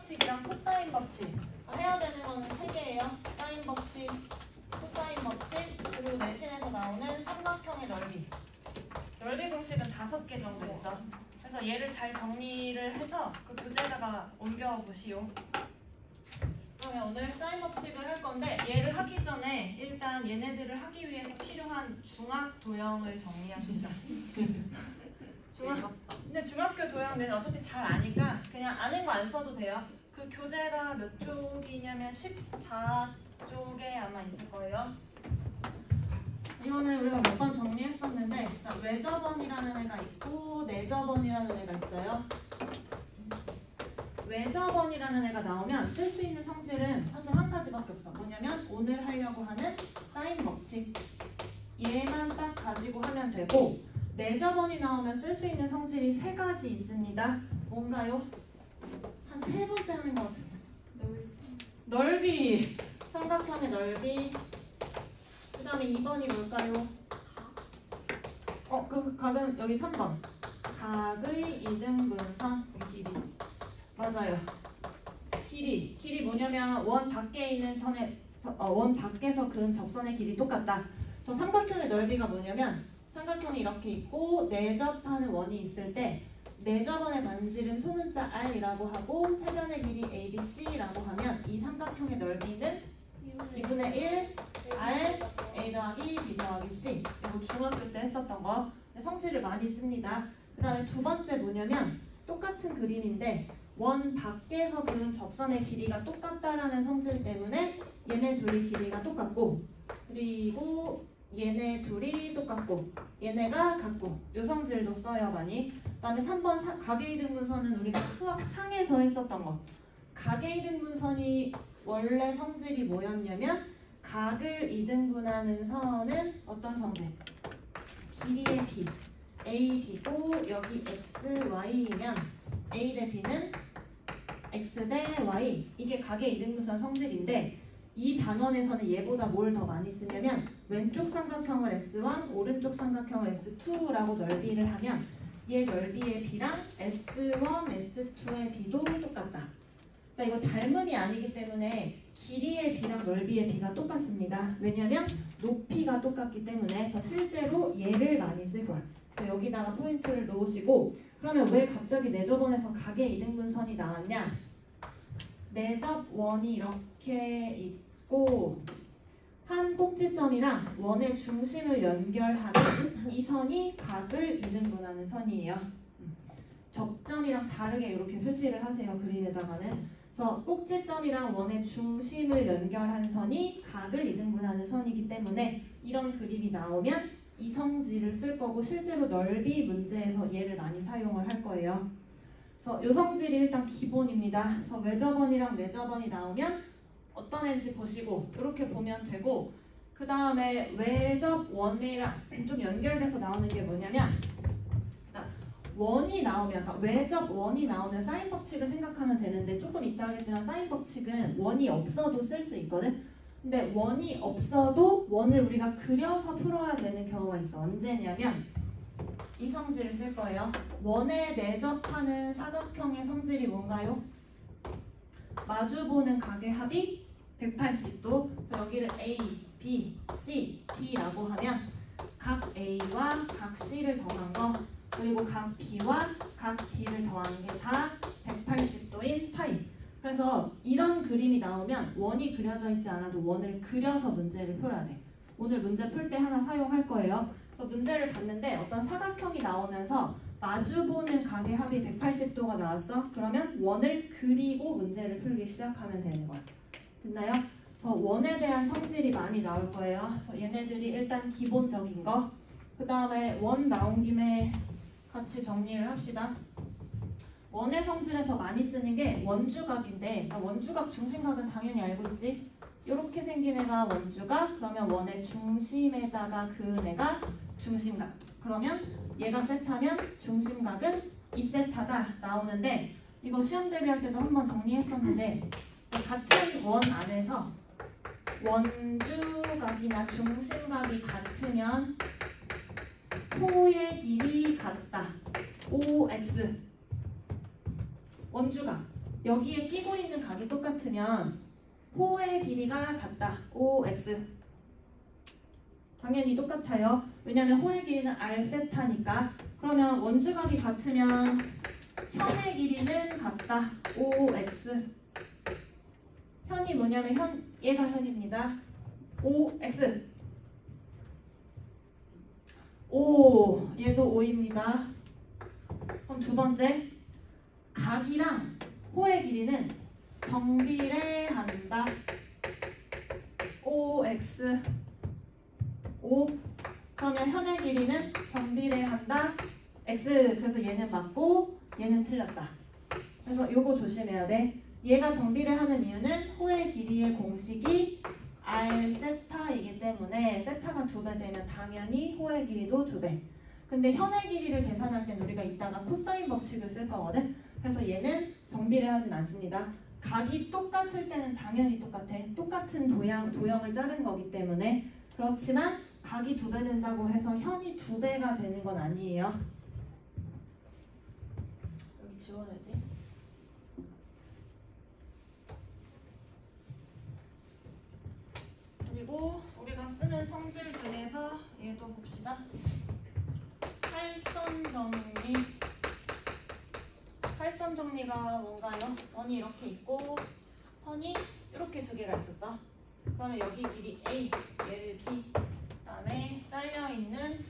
법칙이랑 코사인 법칙. 해야 되는 거는 3개예요. 사인 법칙, 코사인 법칙, 그리고 내신에서 나오는 삼각형의 넓이. 넓이 공식은 5개 정도 있어. 그래서 얘를 잘 정리를 해서 그 교재에다가 옮겨보시오. 그러면 오늘 사인 법칙을 할 건데 얘를 하기 전에 일단 얘네들을 하기 위해서 필요한 중학 도형을 정리합시다. 근데 중학교 도형은 어차피 잘 아니까 그냥 아는 거 안 써도 돼요. 그 교재가 몇 쪽이냐면 14쪽에 아마 있을 거예요. 이거는 우리가 몇 번 정리했었는데 외접원이라는 애가 있고 내접원이라는 애가 있어요. 외접원이라는 애가 나오면 쓸 수 있는 성질은 사실 한 가지밖에 없어. 뭐냐면 오늘 하려고 하는 사인 법칙 얘만 딱 가지고 하면 되고, 내접원이 나오면 쓸 수 있는 성질이 3가지 있습니다. 뭔가요? 한 3번째 하는 것 같은데. 넓이. 삼각형의 넓이. 그 다음에 2번이 뭘까요? 그 각은 여기 3번. 각의 이등분선. 길이. 맞아요. 길이 뭐냐면 원 밖에 있는 원 밖에서 그은 접선의 길이 똑같다. 저 삼각형의 넓이가 뭐냐면 삼각형이 이렇게 있고 내접하는 원이 있을 때 내접원의 반지름 소문자 r이라고 하고 세변의 길이 abc라고 하면 이 삼각형의 넓이는 2분의 1 r a 더하기 b 더하기 c. 이거 중학교 때 했었던 거. 성질을 많이 씁니다. 그 다음에 2번째 뭐냐면 똑같은 그림인데 원 밖에서 그은 접선의 길이가 똑같다라는 성질 때문에 얘네 둘이 길이가 똑같고, 그리고 얘네 둘이 똑같고 얘네가 같고, 요 성질도 써요 많이. 그 다음에 3번 각의 이등분선은 우리가 수학상에서 했었던 거. 각의 이등분선이 원래 성질이 뭐였냐면 각을 이등분하는 선은 어떤 성질? 길이의 b, a, b고 여기 x, y이면 a 대 b는 x 대 y. 이게 각의 이등분선 성질인데 이 단원에서는 얘보다 뭘 더 많이 쓰냐면 왼쪽 삼각형을 S1, 오른쪽 삼각형을 S2라고 넓이를 하면 얘 넓이의 b랑 S1, S2의 b도 똑같다. 그러니까 이거 닮음이 아니기 때문에 길이의 b랑 넓이의 b가 똑같습니다. 왜냐면 높이가 똑같기 때문에. 그래서 실제로 얘를 많이 쓸 거야. 그래서 여기다가 포인트를 놓으시고, 그러면 왜 갑자기 내접원에서 각의 이등분선이 나왔냐? 내접원이 이렇게 있고 한 꼭지점이랑 원의 중심을 연결하는 이 선이 각을 이등분하는 선이에요. 접점이랑 다르게 이렇게 표시를 하세요. 그림에다가는. 그래서 꼭지점이랑 원의 중심을 연결한 선이 각을 이등분하는 선이기 때문에 이런 그림이 나오면 이 성질을 쓸 거고, 실제로 넓이 문제에서 얘를 많이 사용을 할 거예요. 그래서 이 성질이 일단 기본입니다. 그래서 외접원이랑 내접원이 나오면 어떤 애인지 보시고 이렇게 보면 되고, 그 다음에 외접원이랑 좀 연결돼서 나오는 게 뭐냐면 원이 나오면, 그러니까 외접원이 나오면 사인 법칙을 생각하면 되는데, 조금 이따 하겠지만 사인 법칙은 원이 없어도 쓸 수 있거든. 근데 원이 없어도 원을 우리가 그려서 풀어야 되는 경우가 있어. 언제냐면 이 성질을 쓸 거예요. 원에 내접하는 사각형의 성질이 뭔가요? 마주보는 각의 합이 180도. 그래서 여기를 A, B, C, D라고 하면 각 A와 각 C를 더한 거, 그리고 각 B와 각 D를 더한 게 다 180도인 파이. 그래서 이런 그림이 나오면 원이 그려져 있지 않아도 원을 그려서 문제를 풀어야 돼. 오늘 문제 풀 때 하나 사용할 거예요. 그래서 문제를 봤는데 어떤 사각형이 나오면서 마주보는 각의 합이 180도가 나왔어. 그러면 원을 그리고 문제를 풀기 시작하면 되는 거야. 됐나요? 그래서 원에 대한 성질이 많이 나올 거예요. 그래서 얘네들이 일단 기본적인 거. 그 다음에 원 나온 김에 같이 정리를 합시다. 원의 성질에서 많이 쓰는 게 원주각인데, 원주각 중심각은 당연히 알고 있지? 이렇게 생긴 애가 원주각. 그러면 원의 중심에다가 그은 애가 중심각. 그러면 얘가 세타면 중심각은 2세타다 나오는데, 이거 시험 대비할 때도 한번 정리했었는데, 같은 원 안에서 원주각이나 중심각이 같으면 호의 길이 같다. OX. 원주각. 여기에 끼고 있는 각이 똑같으면 호의 길이가 같다. OX. 당연히 똑같아요. 왜냐면 호의 길이는 R 세타니까. 그러면 원주각이 같으면 현의 길이는 같다. OX. 현이 뭐냐면 얘가 현입니다. OX. O. 얘도 O입니다. 그럼 두 번째. 각이랑 호의 길이는 정비례한다. OX. O. 그러면 현의 길이는 정비례한다. X. 그래서 얘는 맞고 얘는 틀렸다. 그래서 요거 조심해야 돼. 얘가 정비례하는 이유는 호의 길이의 공식이 R 세타이기 때문에 세타가 2배 되면 당연히 호의 길이도 2배. 근데 현의 길이를 계산할 땐 우리가 이따가 코사인 법칙을 쓸 거거든. 그래서 얘는 정비례하진 않습니다. 각이 똑같을 때는 당연히 똑같아. 똑같은 도형을 자른 거기 때문에. 그렇지만 각이 2배 된다고 해서 현이 2배가 되는 건 아니에요. 여기 지워야지. 그리고 우리가 쓰는 성질 중에서 얘도 봅시다. 팔선정리. 팔선정리가 뭔가요? 원이 이렇게 있고 선이 이렇게 2개가 있었어. 그러면 여기 길이 A, 얘를 B, 그 다음에 잘려있는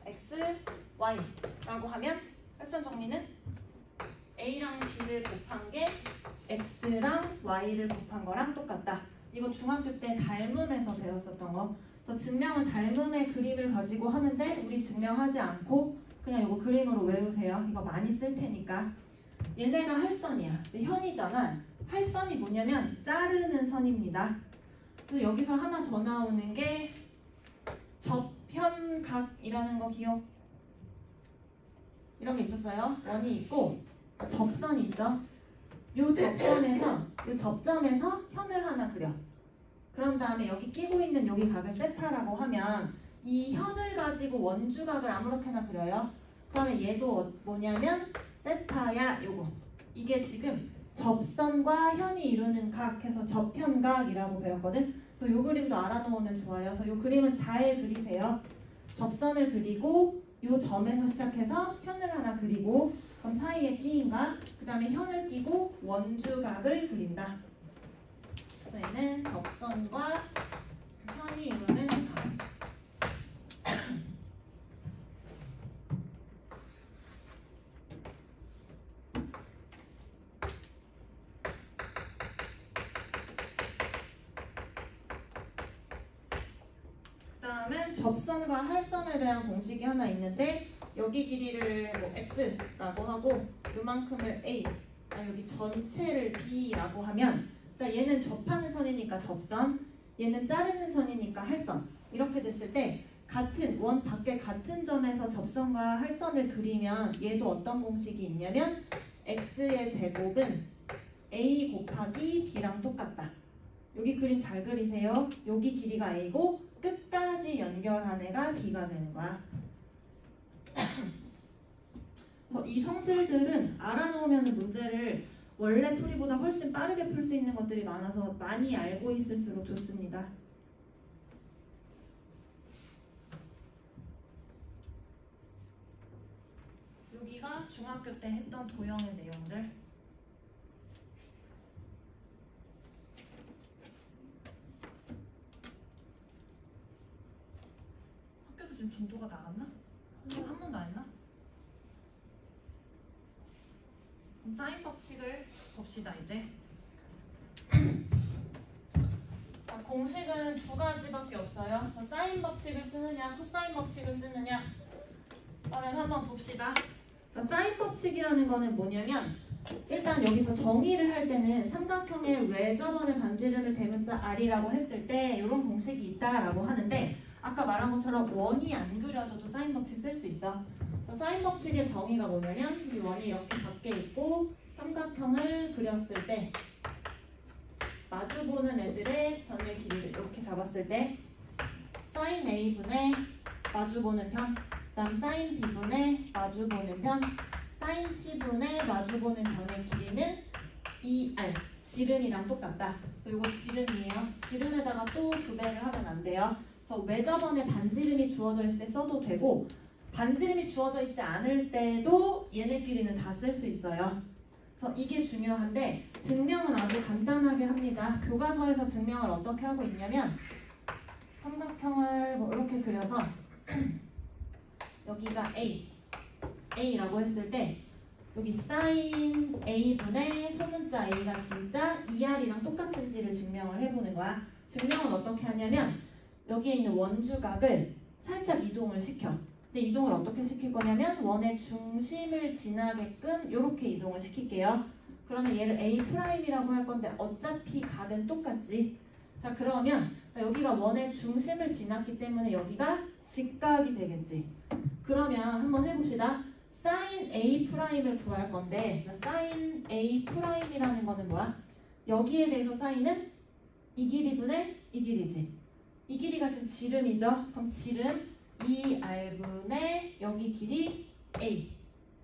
X, Y라고 하면 팔선정리는 A랑 B를 곱한 게 X랑 Y를 곱한 거랑 똑같다. 이거 중학교 때 닮음에서 배웠었던 거. 그래서 증명은 닮음의 그림을 가지고 하는데 우리 증명하지 않고 그냥 이거 그림으로 외우세요. 이거 많이 쓸 테니까. 얘네가 할선이야. 현이잖아. 할선이 뭐냐면 자르는 선입니다. 그래서 여기서 하나 더 나오는 게 접현각이라는 거 기억? 이런 게 있었어요. 원이 있고 접선이 있어. 요 접선에서 요 접점에서 현을 하나 그려. 그런 다음에 여기 끼고 있는 여기 각을 세타라고 하면 이 현을 가지고 원주각을 아무렇게나 그려요. 그러면 얘도 뭐냐면 세타야 요거. 이게 지금 접선과 현이 이루는 각 해서 접현각이라고 배웠거든. 그래서 요 그림도 알아놓으면 좋아요. 그래서 요 그림은 잘 그리세요. 접선을 그리고 요 점에서 시작해서 현을 하나 그리고 그럼 사이에 끼인 각, 그 다음에 현을 끼고 원주각을 그린다. 그래서 얘는 접선과 현이 이루는 각. 그다음에 접선과 할선에 대한 공식이 하나 있는데 여기 길이를 뭐 x라고 하고 요만큼을 a, 여기 전체를 b라고 하면 일단 얘는 접하는 선이니까 접선, 얘는 자르는 선이니까 할선. 이렇게 됐을 때 같은 원 밖에 같은 점에서 접선과 할선을 그리면 얘도 어떤 공식이 있냐면 x의 제곱은 a 곱하기 b랑 똑같다. 여기 그림 잘 그리세요. 여기 길이가 a고 끝까지 연결한 애가 b가 되는 거야. 그래서 이 성질들은 알아놓으면 문제를 원래 풀이보다 훨씬 빠르게 풀 수 있는 것들이 많아서 많이 알고 있을수록 좋습니다. 여기가 중학교 때 했던 도형의 내용들. 학교에서 지금 진도가 나갔나? 한 번도 안 했나? 그럼 사인 법칙을 봅시다 이제. 공식은 2가지밖에 없어요. 사인 법칙을 쓰느냐 코사인 법칙을 쓰느냐. 그러면 한번 봅시다. 사인 법칙이라는 거는 뭐냐면 일단 여기서 정의를 할 때는 삼각형의 외접원의 반지름을 대문자 r이라고 했을 때 이런 공식이 있다라고 하는데 아까 말한 것처럼 원이 안 그려져도 사인 법칙 쓸 수 있어. 사인 법칙의 정의가 뭐냐면 이 원이 이렇게 밖에 있고 삼각형을 그렸을 때 마주보는 애들의 변의 길이를 이렇게 잡았을 때 사인 A분의 마주보는 편, 그 다음 사인 B분의 마주보는 편, 사인 C분의 마주보는 변의 길이는 2R. 지름이랑 똑같다. 그래서 이거 지름이에요. 지름에다가 또 2배를 하면 안 돼요. 그래서 외접원에 반지름이 주어져 있을 때 써도 되고 반지름이 주어져 있지 않을 때도 얘네끼리는 다 쓸 수 있어요. 그래서 이게 중요한데 증명은 아주 간단하게 합니다. 교과서에서 증명을 어떻게 하고 있냐면 삼각형을 뭐 이렇게 그려서 여기가 A라고 했을 때 여기 사인 A분의 소문자 A가 진짜 2R이랑 똑같은지를 증명을 해보는 거야. 증명은 어떻게 하냐면 여기에 있는 원주각을 살짝 이동을 시켜. 근데 이동을 어떻게 시킬 거냐면 원의 중심을 지나게끔 이렇게 이동을 시킬게요. 그러면 얘를 A'이라고 할 건데 어차피 각은 똑같지. 자 그러면 여기가 원의 중심을 지났기 때문에 여기가 직각이 되겠지. 그러면 한번 해봅시다. 사인 A'을 구할 건데 사인 A'이라는 거는 뭐야? 여기에 대해서 사인은 이 길이분의 이 길이지. 이 길이가 지금 지름이죠. 그럼 지름 2R분의 여기 길이 A.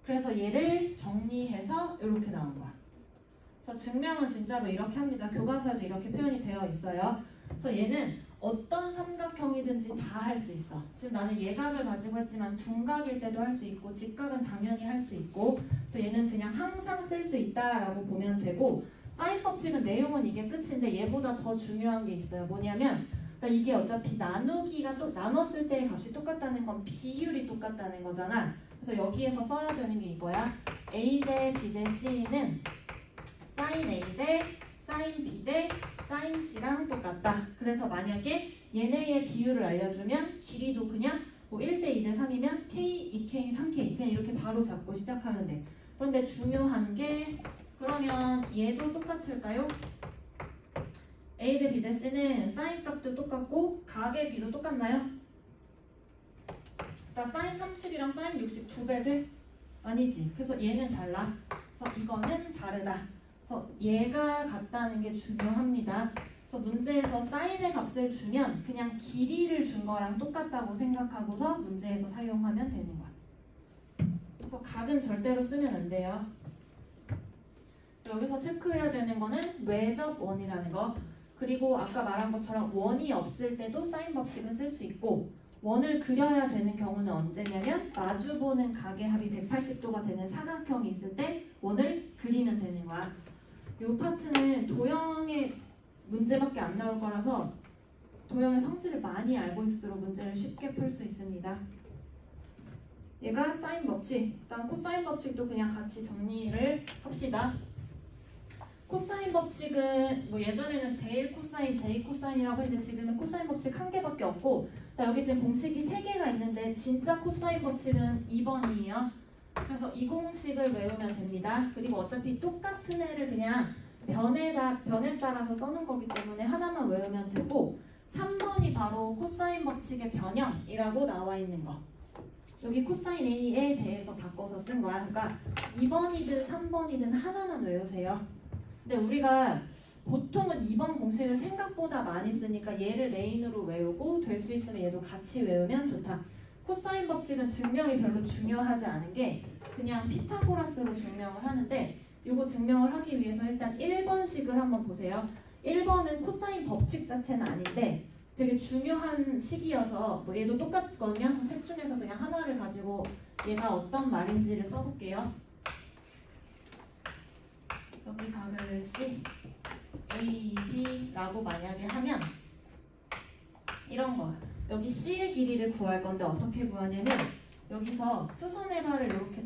그래서 얘를 정리해서 이렇게 나온 거야. 그래서 증명은 진짜로 이렇게 합니다. 교과서에도 이렇게 표현이 되어 있어요. 그래서 얘는 어떤 삼각형이든지 다 할 수 있어. 지금 나는 예각을 가지고 했지만 둔각일 때도 할 수 있고 직각은 당연히 할 수 있고 그래서 얘는 그냥 항상 쓸 수 있다라고 보면 되고 사인 법칙은 내용은 이게 끝인데 얘보다 더 중요한 게 있어요. 뭐냐면 이게 어차피 나누기가 또 나눴을 때의 값이 똑같다는 건 비율이 똑같다는 거잖아. 그래서 여기에서 써야 되는 게 이거야. A 대 B 대 C는 사인 A 대 사인 B 대 사인 C랑 똑같다. 그래서 만약에 얘네의 비율을 알려주면 길이도 그냥 뭐 1대 2대 3이면 K, 2K, 3K 그냥 이렇게 바로 잡고 시작하면 돼. 그런데 중요한 게 그러면 얘도 똑같을까요? A 대 B 대 C는 사인 값도 똑같고 각의 비도 똑같나요? 그러니까 사인 30이랑 사인 60 2배 돼? 아니지. 그래서 얘는 달라. 그래서 이거는 다르다. 그래서 얘가 같다는 게 중요합니다. 그래서 문제에서 사인의 값을 주면 그냥 길이를 준 거랑 똑같다고 생각하고서 문제에서 사용하면 되는 거야. 그래서 각은 절대로 쓰면 안 돼요. 여기서 체크해야 되는 거는 외접원이라는 거. 그리고 아까 말한 것처럼 원이 없을 때도 사인 법칙은 쓸 수 있고 원을 그려야 되는 경우는 언제냐면 마주보는 각의 합이 180도가 되는 사각형이 있을 때 원을 그리면 되는 거야. 이 파트는 도형의 문제밖에 안 나올 거라서 도형의 성질을 많이 알고 있을수록 문제를 쉽게 풀 수 있습니다. 얘가 사인 법칙, 그다음 코사인 법칙도 그냥 같이 정리를 합시다. 코사인 법칙은 뭐 예전에는 제일 코사인, 제이 코사인이라고 했는데 지금은 코사인 법칙 한 개밖에 없고 여기 지금 공식이 3개가 있는데 진짜 코사인 법칙은 2번이에요. 그래서 이 공식을 외우면 됩니다. 그리고 어차피 똑같은 애를 그냥 변에 따라서 써는 거기 때문에 하나만 외우면 되고 3번이 바로 코사인 법칙의 변형이라고 나와 있는 거. 여기 코사인 A에 대해서 바꿔서 쓴 거야. 그러니까 2번이든 3번이든 하나만 외우세요. 근데 우리가 보통은 2번 공식을 생각보다 많이 쓰니까 얘를 메인으로 외우고 될 수 있으면 얘도 같이 외우면 좋다. 코사인 법칙은 증명이 별로 중요하지 않은 게 그냥 피타고라스로 증명을 하는데 이거 증명을 하기 위해서 일단 1번식을 한번 보세요. 1번은 코사인 법칙 자체는 아닌데 되게 중요한 식이어서 뭐 얘도 똑같거든요. 셋 중에서 그냥 하나를 가지고 얘가 어떤 말인지를 써볼게요. 여기 각을 C, A, B라고 만약에 하면 이런 거야. 여기 C의 길이를 구할 건데 어떻게 구하냐면 여기서 수선의 발을 이렇게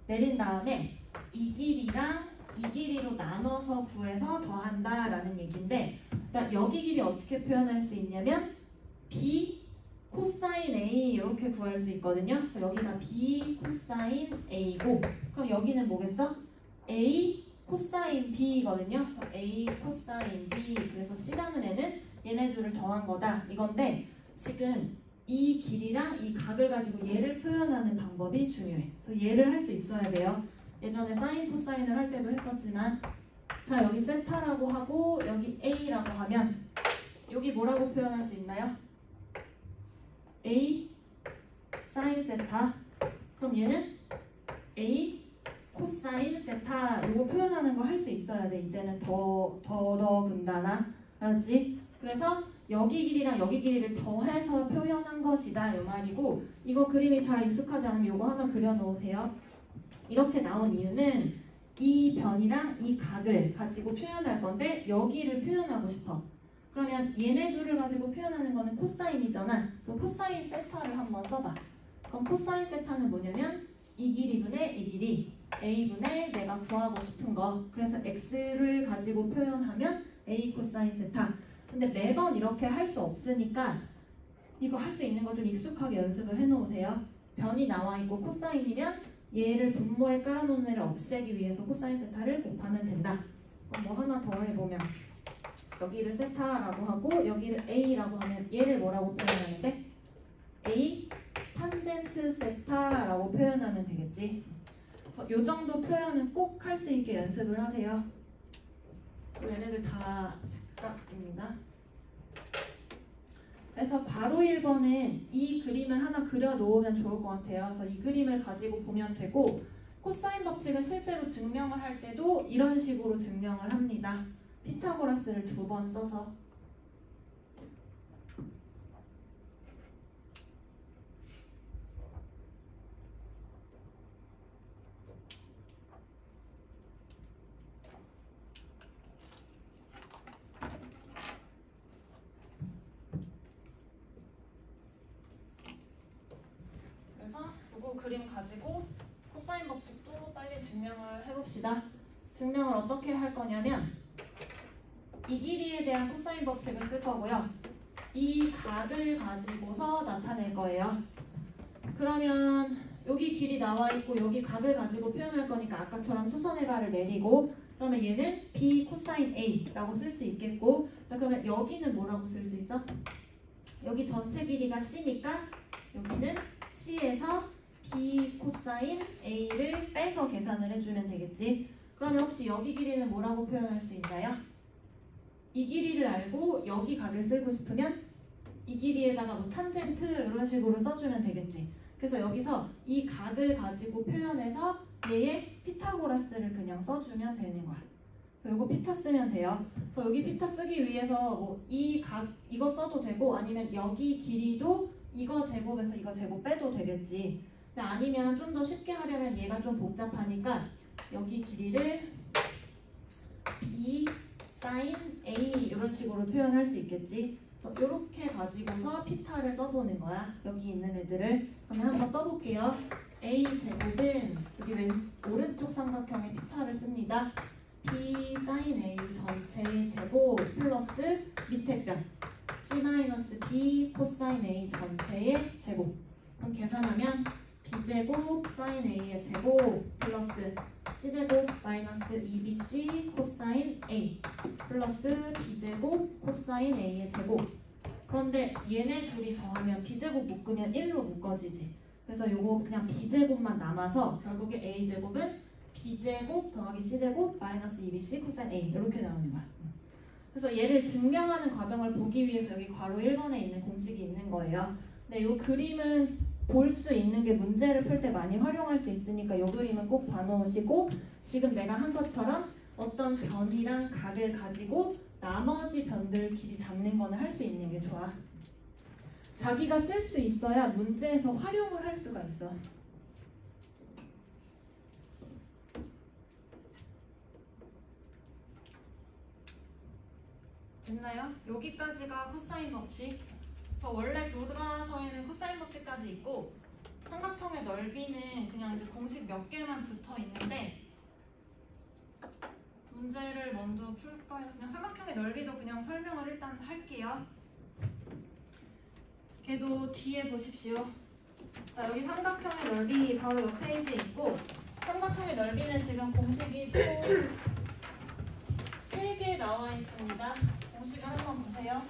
내린 다음에 이 길이랑 이 길이로 나눠서 구해서 더한다라는 얘기인데 일단 여기 길이 어떻게 표현할 수 있냐면 B 코사인 A 이렇게 구할 수 있거든요. 그래서 여기가 B 코사인 A고 그럼 여기는 뭐겠어? A 코사인 B거든요. 그래서 A 코사인 B 그래서 C라는 애는 얘네 둘을 더한 거다 이건데 지금 이 길이랑 이 각을 가지고 얘를 표현하는 방법이 중요해. 그래서 얘를 할 수 있어야 돼요. 예전에 사인 코사인을 할 때도 했었지만 자 여기 세타라고 하고 여기 A라고 하면 여기 뭐라고 표현할 수 있나요? A 사인 세타 그럼 얘는 A 코사인 세타 이거 표현하는 거 할 수 있어야 돼. 이제는 더 군다나 알았지? 그래서 여기 길이랑 여기 길이를 더해서 표현한 것이다 이 말이고 이거 그림이 잘 익숙하지 않으면 이거 하나 그려놓으세요. 이렇게 나온 이유는 이 변이랑 이 각을 가지고 표현할 건데 여기를 표현하고 싶어. 그러면 얘네 둘을 가지고 표현하는 거는 코사인이잖아. 그래서 코사인 세타를 한번 써봐. 그럼 코사인 세타는 뭐냐면 이 길이분의 이 길이 a분의 내가 구하고 싶은 거. 그래서 x를 가지고 표현하면 a 코사인 세타. 근데 매번 이렇게 할 수 없으니까 이거 할 수 있는 거 좀 익숙하게 연습을 해놓으세요. 변이 나와 있고 코사인이면 얘를 분모에 깔아놓은 애를 없애기 위해서 코사인 세타를 곱하면 된다. 그럼 뭐 하나 더 해보면 여기를 세타라고 하고 여기를 a라고 하면 얘를 뭐라고 표현하는데 a 탄젠트 세타라고 표현하면 되겠지. 그래서 요 정도 표현은 꼭 할 수 있게 연습을 하세요. 얘네들 다 즉각입니다. 그래서 바로 1번은 이 그림을 하나 그려 놓으면 좋을 것 같아요. 그래서 이 그림을 가지고 보면 되고 코사인 법칙은 실제로 증명을 할 때도 이런 식으로 증명을 합니다. 피타고라스를 2번 써서 그림 가지고 코사인 법칙도 빨리 증명을 해봅시다. 증명을 어떻게 할 거냐면 이 길이에 대한 코사인 법칙을 쓸 거고요. 이 각을 가지고서 나타낼 거예요. 그러면 여기 길이 나와 있고 여기 각을 가지고 표현할 거니까 아까처럼 수선의 발을 내리고 그러면 얘는 b 코사인 a라고 쓸 수 있겠고 그러면 여기는 뭐라고 쓸 수 있어? 여기 전체 길이가 c니까 여기는 c에서 b 코사인 a를 빼서 계산을 해주면 되겠지. 그러면 혹시 여기 길이는 뭐라고 표현할 수 있나요? 이 길이를 알고 여기 각을 쓰고 싶으면 이 길이에다가 뭐 탄젠트 이런 식으로 써주면 되겠지. 그래서 여기서 이 각을 가지고 표현해서 얘의 피타고라스를 그냥 써주면 되는 거야. 그래서 이거 피타 쓰면 돼요. 그래서 여기 피타 쓰기 위해서 뭐 이 각 이거 써도 되고 아니면 여기 길이도 이거 제곱에서 이거 제곱 빼도 되겠지. 아니면 좀 더 쉽게 하려면 얘가 좀 복잡하니까 여기 길이를 b sin a 이런 식으로 표현할 수 있겠지. 그래서 이렇게 가지고서 피타를 써보는 거야. 여기 있는 애들을 그러면 한번 써볼게요. a 제곱은 여기 오른쪽 삼각형에 피타를 씁니다. b sin a 전체의 제곱 플러스 밑에 변 c-b 코사인 a 전체의 제곱. 그럼 계산하면 b제곱 sin a의 제곱 플러스 c제곱 마이너스 2bc 코사인 a 플러스 b제곱 코사인 a의 제곱. 그런데 얘네 둘이 더하면 b제곱 묶으면 1로 묶어지지. 그래서 요거 그냥 b제곱만 남아서 결국에 a제곱은 b제곱 더하기 c제곱 마이너스 2bc 코사인 a 이렇게 나오는 거야. 그래서 얘를 증명하는 과정을 보기 위해서 여기 괄호 1번에 있는 공식이 있는 거예요. 근데 이 그림은 볼 수 있는 게 문제를 풀 때 많이 활용할 수 있으니까 이 그림은 꼭 봐놓으시고 지금 내가 한 것처럼 어떤 변이랑 각을 가지고 나머지 변들 길이 잡는 거는 할 수 있는 게 좋아. 자기가 쓸 수 있어야 문제에서 활용을 할 수가 있어. 됐나요? 여기까지가 코사인 법칙. 원래 교과서에는 코사인 법칙까지 있고 삼각형의 넓이는 그냥 이제 공식 몇 개만 붙어 있는데 문제를 먼저 풀까요? 그냥 삼각형의 넓이도 그냥 설명을 일단 할게요. 걔도 뒤에 보십시오. 자, 여기 삼각형의 넓이 바로 옆 페이지에 있고 삼각형의 넓이는 지금 공식이 또 3개 나와 있습니다. 공식을 한번 보세요.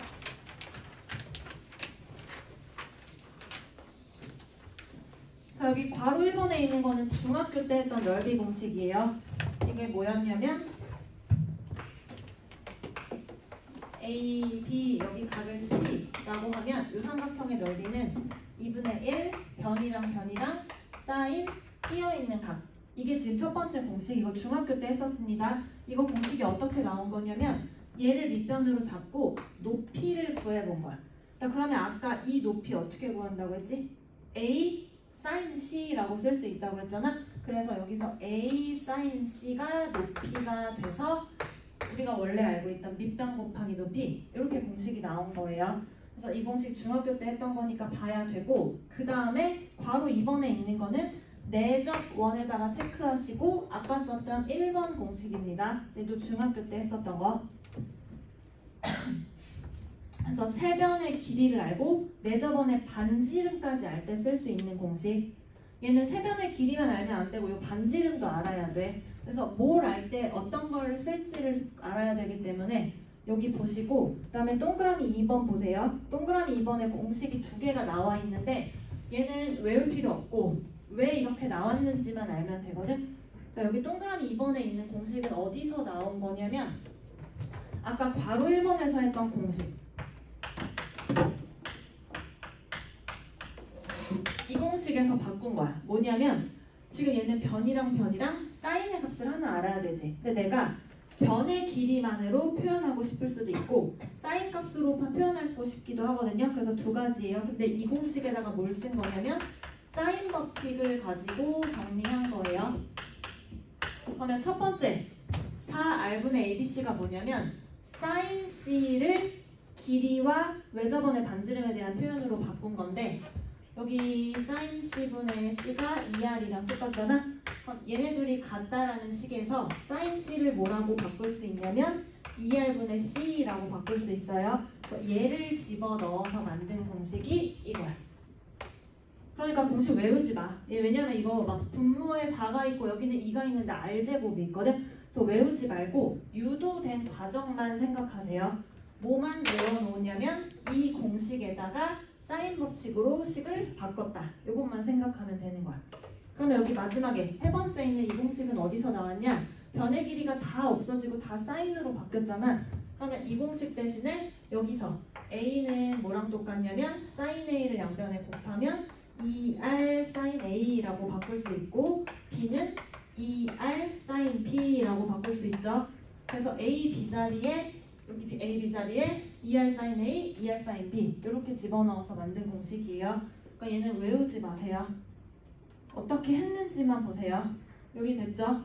자, 여기 괄호 1번에 있는 거는 중학교 때 했던 넓이 공식이에요. 이게 뭐였냐면 A, B, 여기 각을 C라고 하면 이 삼각형의 넓이는 2분의 1 변이랑 변이랑 쌓인 끼어있는 각 이게 지금 첫 번째 공식, 이거 중학교 때 했었습니다. 이거 공식이 어떻게 나온 거냐면 얘를 밑변으로 잡고 높이를 구해본 거야. 자, 그러면 아까 이 높이 어떻게 구한다고 했지? A sin C라고 쓸 수 있다고 했잖아. 그래서 여기서 A sin C가 높이가 돼서 우리가 원래 알고 있던 밑변 곱하기 높이 이렇게 공식이 나온 거예요. 그래서 이 공식 중학교 때 했던 거니까 봐야 되고, 그 다음에 괄호 2번에 있는 거는 내접 원에다가 체크하시고 아까 썼던 1번 공식입니다. 얘도 중학교 때 했었던 거. 그래서 세변의 길이를 알고 내접원의 반지름까지 알 때 쓸 수 있는 공식. 얘는 세변의 길이만 알면 안 되고 이 반지름도 알아야 돼. 그래서 뭘 알 때 어떤 걸 쓸지를 알아야 되기 때문에 여기 보시고, 그 다음에 동그라미 2번 보세요. 동그라미 2번에 공식이 두 개가 나와 있는데 얘는 외울 필요 없고 왜 이렇게 나왔는지만 알면 되거든. 자, 여기 동그라미 2번에 있는 공식은 어디서 나온 거냐면 아까 괄호 1번에서 했던 공식. 이 공식에서 바꾼 거야. 뭐냐면 지금 얘는 변이랑 사인의 값을 하나 알아야 되지. 근데 내가 변의 길이만으로 표현하고 싶을 수도 있고 사인 값으로 표현하고 싶기도 하거든요. 그래서 두 가지예요. 근데 이 공식에다가 뭘 쓴 거냐면 사인 법칙을 가지고 정리한 거예요. 그러면 첫 번째 4R분의 ABC가 뭐냐면 사인 C를 길이와 외접원의 반지름에 대한 표현으로 바꾼 건데, 여기 사인 C분의 C가 2R이랑 똑같잖아. 얘네들이 같다라는 식에서 사인 C를 뭐라고 바꿀 수 있냐면 2R분의 C라고 바꿀 수 있어요. 그래서 얘를 집어넣어서 만든 공식이 이거야. 그러니까 공식 외우지 마. 왜냐면 이거 막 분모에 4가 있고 여기는 2가 있는데 R제곱이 있거든. 그래서 외우지 말고 유도된 과정만 생각하세요. 뭐만 외워놓으냐면 이 공식에다가 사인 법칙으로 식을 바꿨다. 이것만 생각하면 되는 거야. 그러면 여기 마지막에 세 번째 있는 이 공식은 어디서 나왔냐? 변의 길이가 다 없어지고 다 사인으로 바뀌었잖아. 그러면 이 공식 대신에 여기서 A는 뭐랑 똑같냐면 사인 A를 양변에 곱하면 2R 사인 A라고 바꿀 수 있고 B는 2R 사인 B라고 바꿀 수 있죠. 그래서 A, B 자리에 여기 A, B 자리에 2R 사인 A, 2R 사인 B 이렇게 집어넣어서 만든 공식이에요. 그러니까 얘는 외우지 마세요. 어떻게 했는지만 보세요. 여기 됐죠?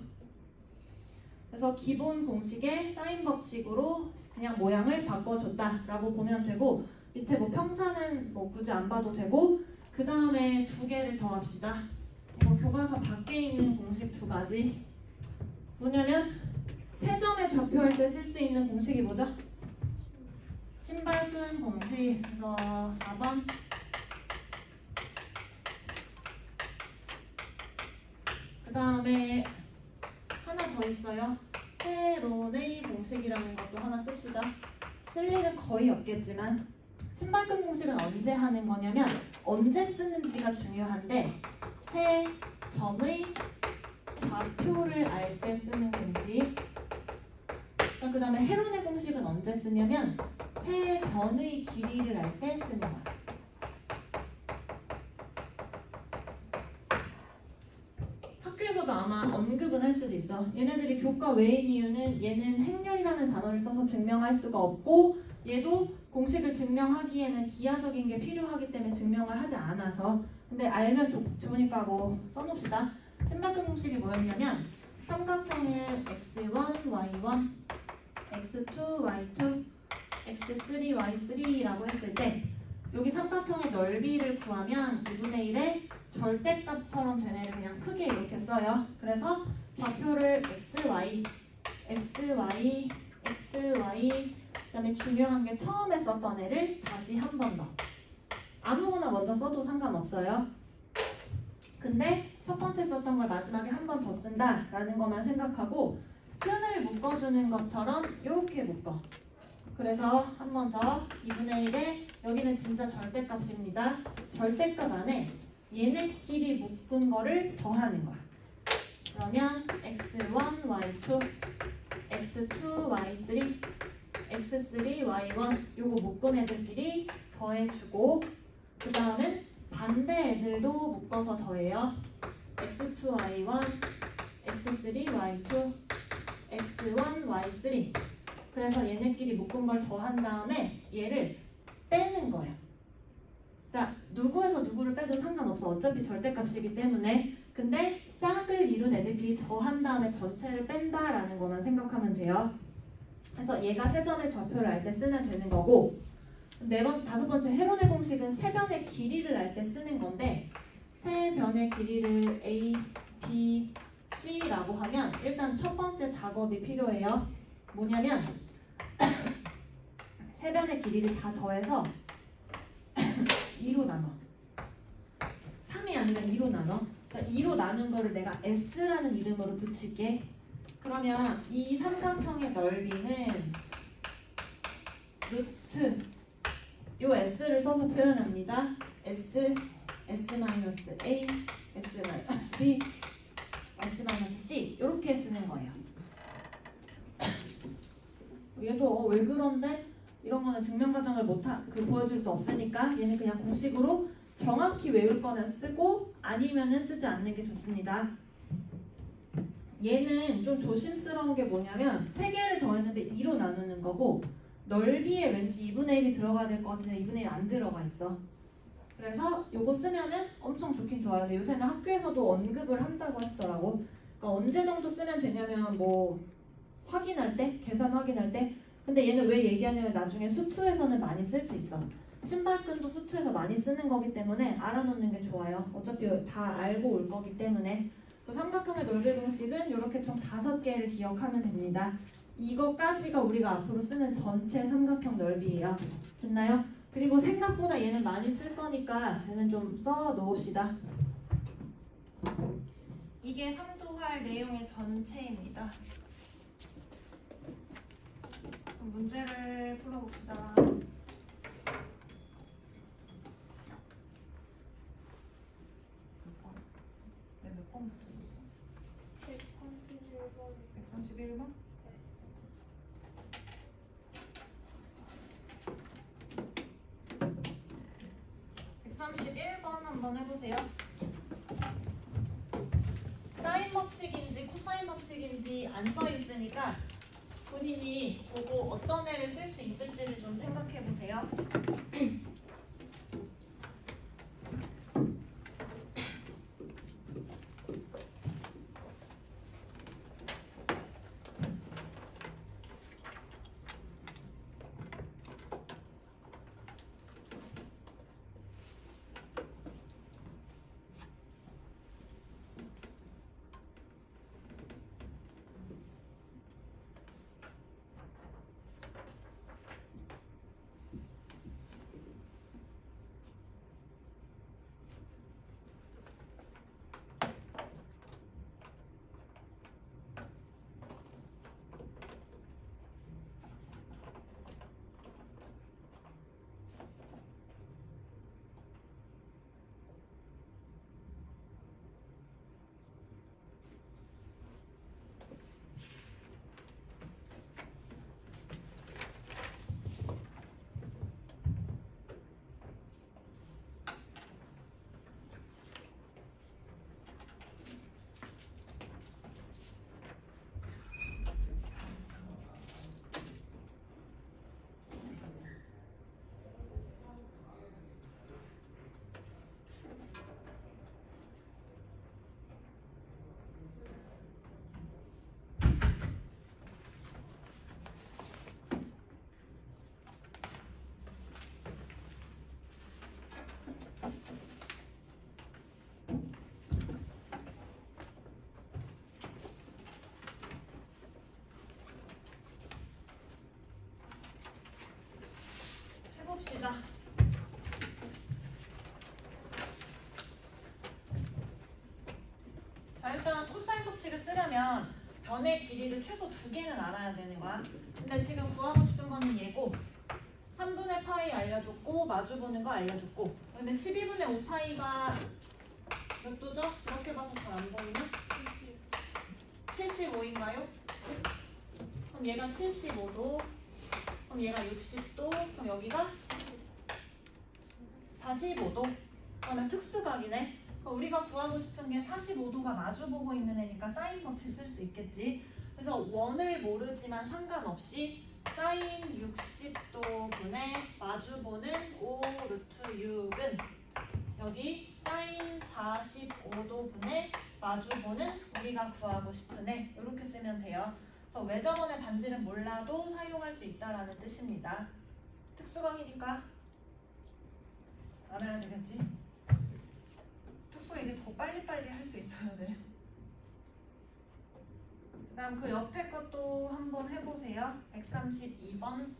그래서 기본 공식의 사인 법칙으로 그냥 모양을 바꿔줬다라고 보면 되고, 밑에 뭐 평사는 뭐 굳이 안 봐도 되고, 그 다음에 두 개를 더 합시다. 이거 교과서 밖에 있는 공식 두 가지. 뭐냐면 세점의 좌표할 때 쓸 수 있는 공식이 뭐죠? 신발끈 공식. 그래서 4번. 그 다음에 하나 더 있어요. 헤로네이 공식이라는 것도 하나 씁시다. 쓸 일은 거의 없겠지만 신발끈 공식은 언제 하는 거냐면 언제 쓰는지가 중요한데 세 점의 좌표를 알 때 쓰는 공식. 그 다음에 헤로네 공식은 언제 쓰냐면 세 변의 길이를 알 때 쓰는 거야. 학교에서도 아마 언급은 할 수도 있어. 얘네들이 교과 외인 이유는 얘는 행렬이라는 단어를 써서 증명할 수가 없고 얘도 공식을 증명하기에는 기하적인 게 필요하기 때문에 증명을 하지 않아서. 근데 알면 좋으니까 뭐 써놓읍시다. 신발끈 공식이 뭐였냐면 삼각형을 x1, y1, x2, y2, x3, y3라고 했을 때 여기 삼각형의 넓이를 구하면 2분의 1의 절대값처럼 된 애를 그냥 크게 이렇게 써요. 그래서 좌표를 xy, xy, xy, 그 다음에 중요한 게 처음에 썼던 애를 다시 한 번 더. 아무거나 먼저 써도 상관없어요. 근데 첫 번째 썼던 걸 마지막에 한 번 더 쓴다라는 것만 생각하고 끈을 묶어주는 것처럼 이렇게 묶어. 그래서 한 번 더 2분의 1에 여기는 진짜 절대값입니다. 절대값 안에 얘네끼리 묶은 거를 더하는 거야. 그러면 x1, y2, x2, y3, x3, y1 요거 묶은 애들끼리 더해주고 그 다음은 반대 애들도 묶어서 더해요. x2, y1, x3, y2, x1, y3. 그래서 얘네끼리 묶은 걸 더한 다음에 얘를 빼는 거예요. 자, 누구에서 누구를 빼도 상관없어. 어차피 절대값이기 때문에. 근데 짝을 이룬 애들끼리 더한 다음에 전체를 뺀다라는 것만 생각하면 돼요. 그래서 얘가 세 점의 좌표를 알 때 쓰면 되는 거고, 다섯 번째 헤론의 공식은 세 변의 길이를 알 때 쓰는 건데, 세 변의 길이를 A, B, C라고 하면 일단 첫 번째 작업이 필요해요. 뭐냐면 세 변의 길이를 다 더해서 2로 나눠. 3이 아니라 2로 나눠. 그러니까 2로 나눈 거를 내가 S라는 이름으로 붙일게. 그러면 이 삼각형의 넓이는 루트 요 S를 써서 표현합니다. S, S-A, S-B, S-C 이렇게 쓰는 거예요. 얘도 왜 그런데? 이런 거는 증명 과정을 보여줄 수 없으니까 얘는 그냥 공식으로 정확히 외울 거면 쓰고 아니면은 쓰지 않는 게 좋습니다. 얘는 좀 조심스러운 게 뭐냐면 3개를 더했는데 2로 나누는 거고 넓이에 왠지 2분의 1이 들어가야 될 것 같은데 2분의 1 안 들어가 있어. 그래서 요거 쓰면은 엄청 좋긴 좋아요. 근데 요새는 학교에서도 언급을 한다고 하시더라고. 그러니까 언제 정도 쓰면 되냐면 뭐 확인할 때, 계산 확인할 때. 근데 얘는 왜 얘기하냐면 나중에 수투에서는 많이 쓸 수 있어. 신발끈도 수투에서 많이 쓰는 거기 때문에 알아놓는 게 좋아요. 어차피 다 알고 올 거기 때문에. 그래서 삼각형의 넓이 공식은 이렇게 총 5개를 기억하면 됩니다. 이거까지가 우리가 앞으로 쓰는 전체 삼각형 넓이에요. 됐나요? 그리고 생각보다 얘는 많이 쓸 거니까 얘는 좀 써 놓읍시다. 이게 상도할 내용의 전체입니다. 그럼 문제를 풀어봅시다. 몇 번부터? 131번? 131번 한번 해보세요. 사인 법칙인지 코사인 법칙인지 안 써 있으니까 본인이 보고 어떤 애를 쓸 수 있을지를 좀 생각해 보세요. 해봅시다. 자, 일단 코사인 법칙을 쓰려면 변의 길이를 최소 2개는 알아야 되는 거야. 근데 지금 구하고 싶은 거는 얘고 3분의 파이 알려줬고 마주보는 거 알려줬고 근데 12분의 5파이가 몇 도죠? 이렇게 봐서 잘 안 보이나? 75인가요? 그럼 얘가 75도 그럼 얘가 60도 그럼 여기가 45도 그러면 특수각이네. 우리가 구하고 싶은 게 45도가 마주보고 있는 애니까 사인 법칙 쓸 수 있겠지. 그래서 원을 모르지만 상관없이 사인 60도분의 마주보는 5 루트 6은 여기 사인 45도분의 마주보는 우리가 구하고 싶은 애 이렇게 쓰면 돼요. 그래서 외접원의 반지는 몰라도 사용할 수 있다라는 뜻입니다. 특수강이니까 알아야 되겠지? 특수 이제 더 빨리빨리 할 수 있어야 돼. 그 다음 그 옆에 것도 한번 해보세요. 132번.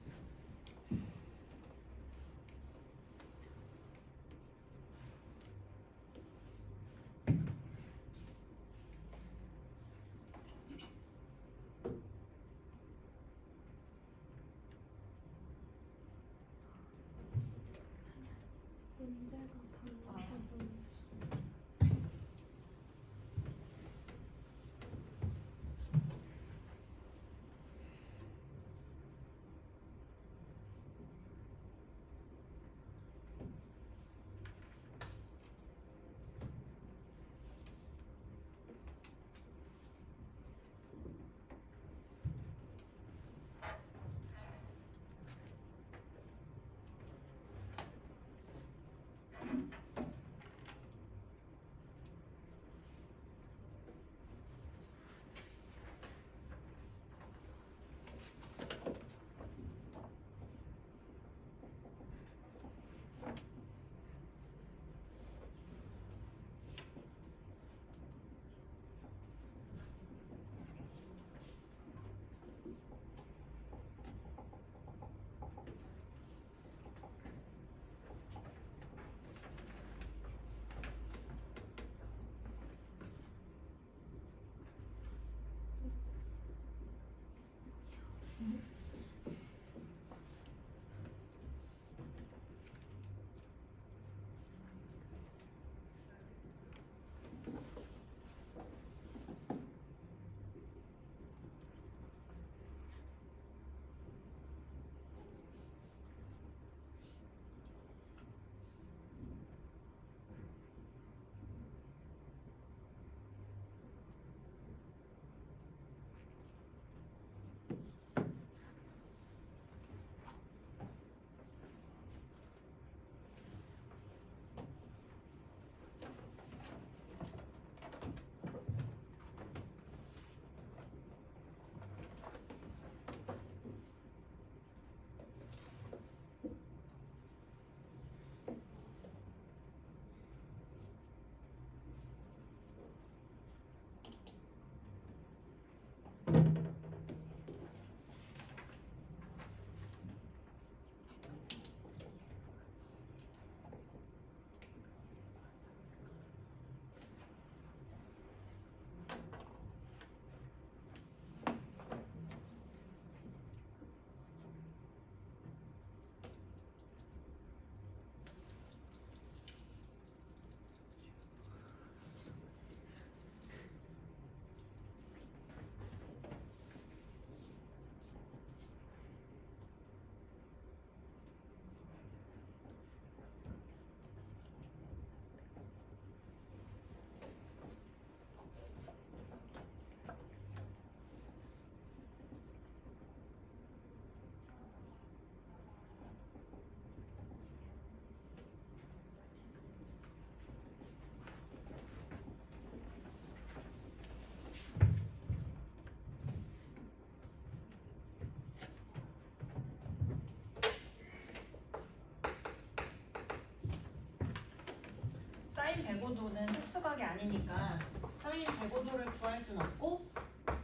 사인 105도는 특수각이 아니니까 사인 105도를 구할 수는 없고,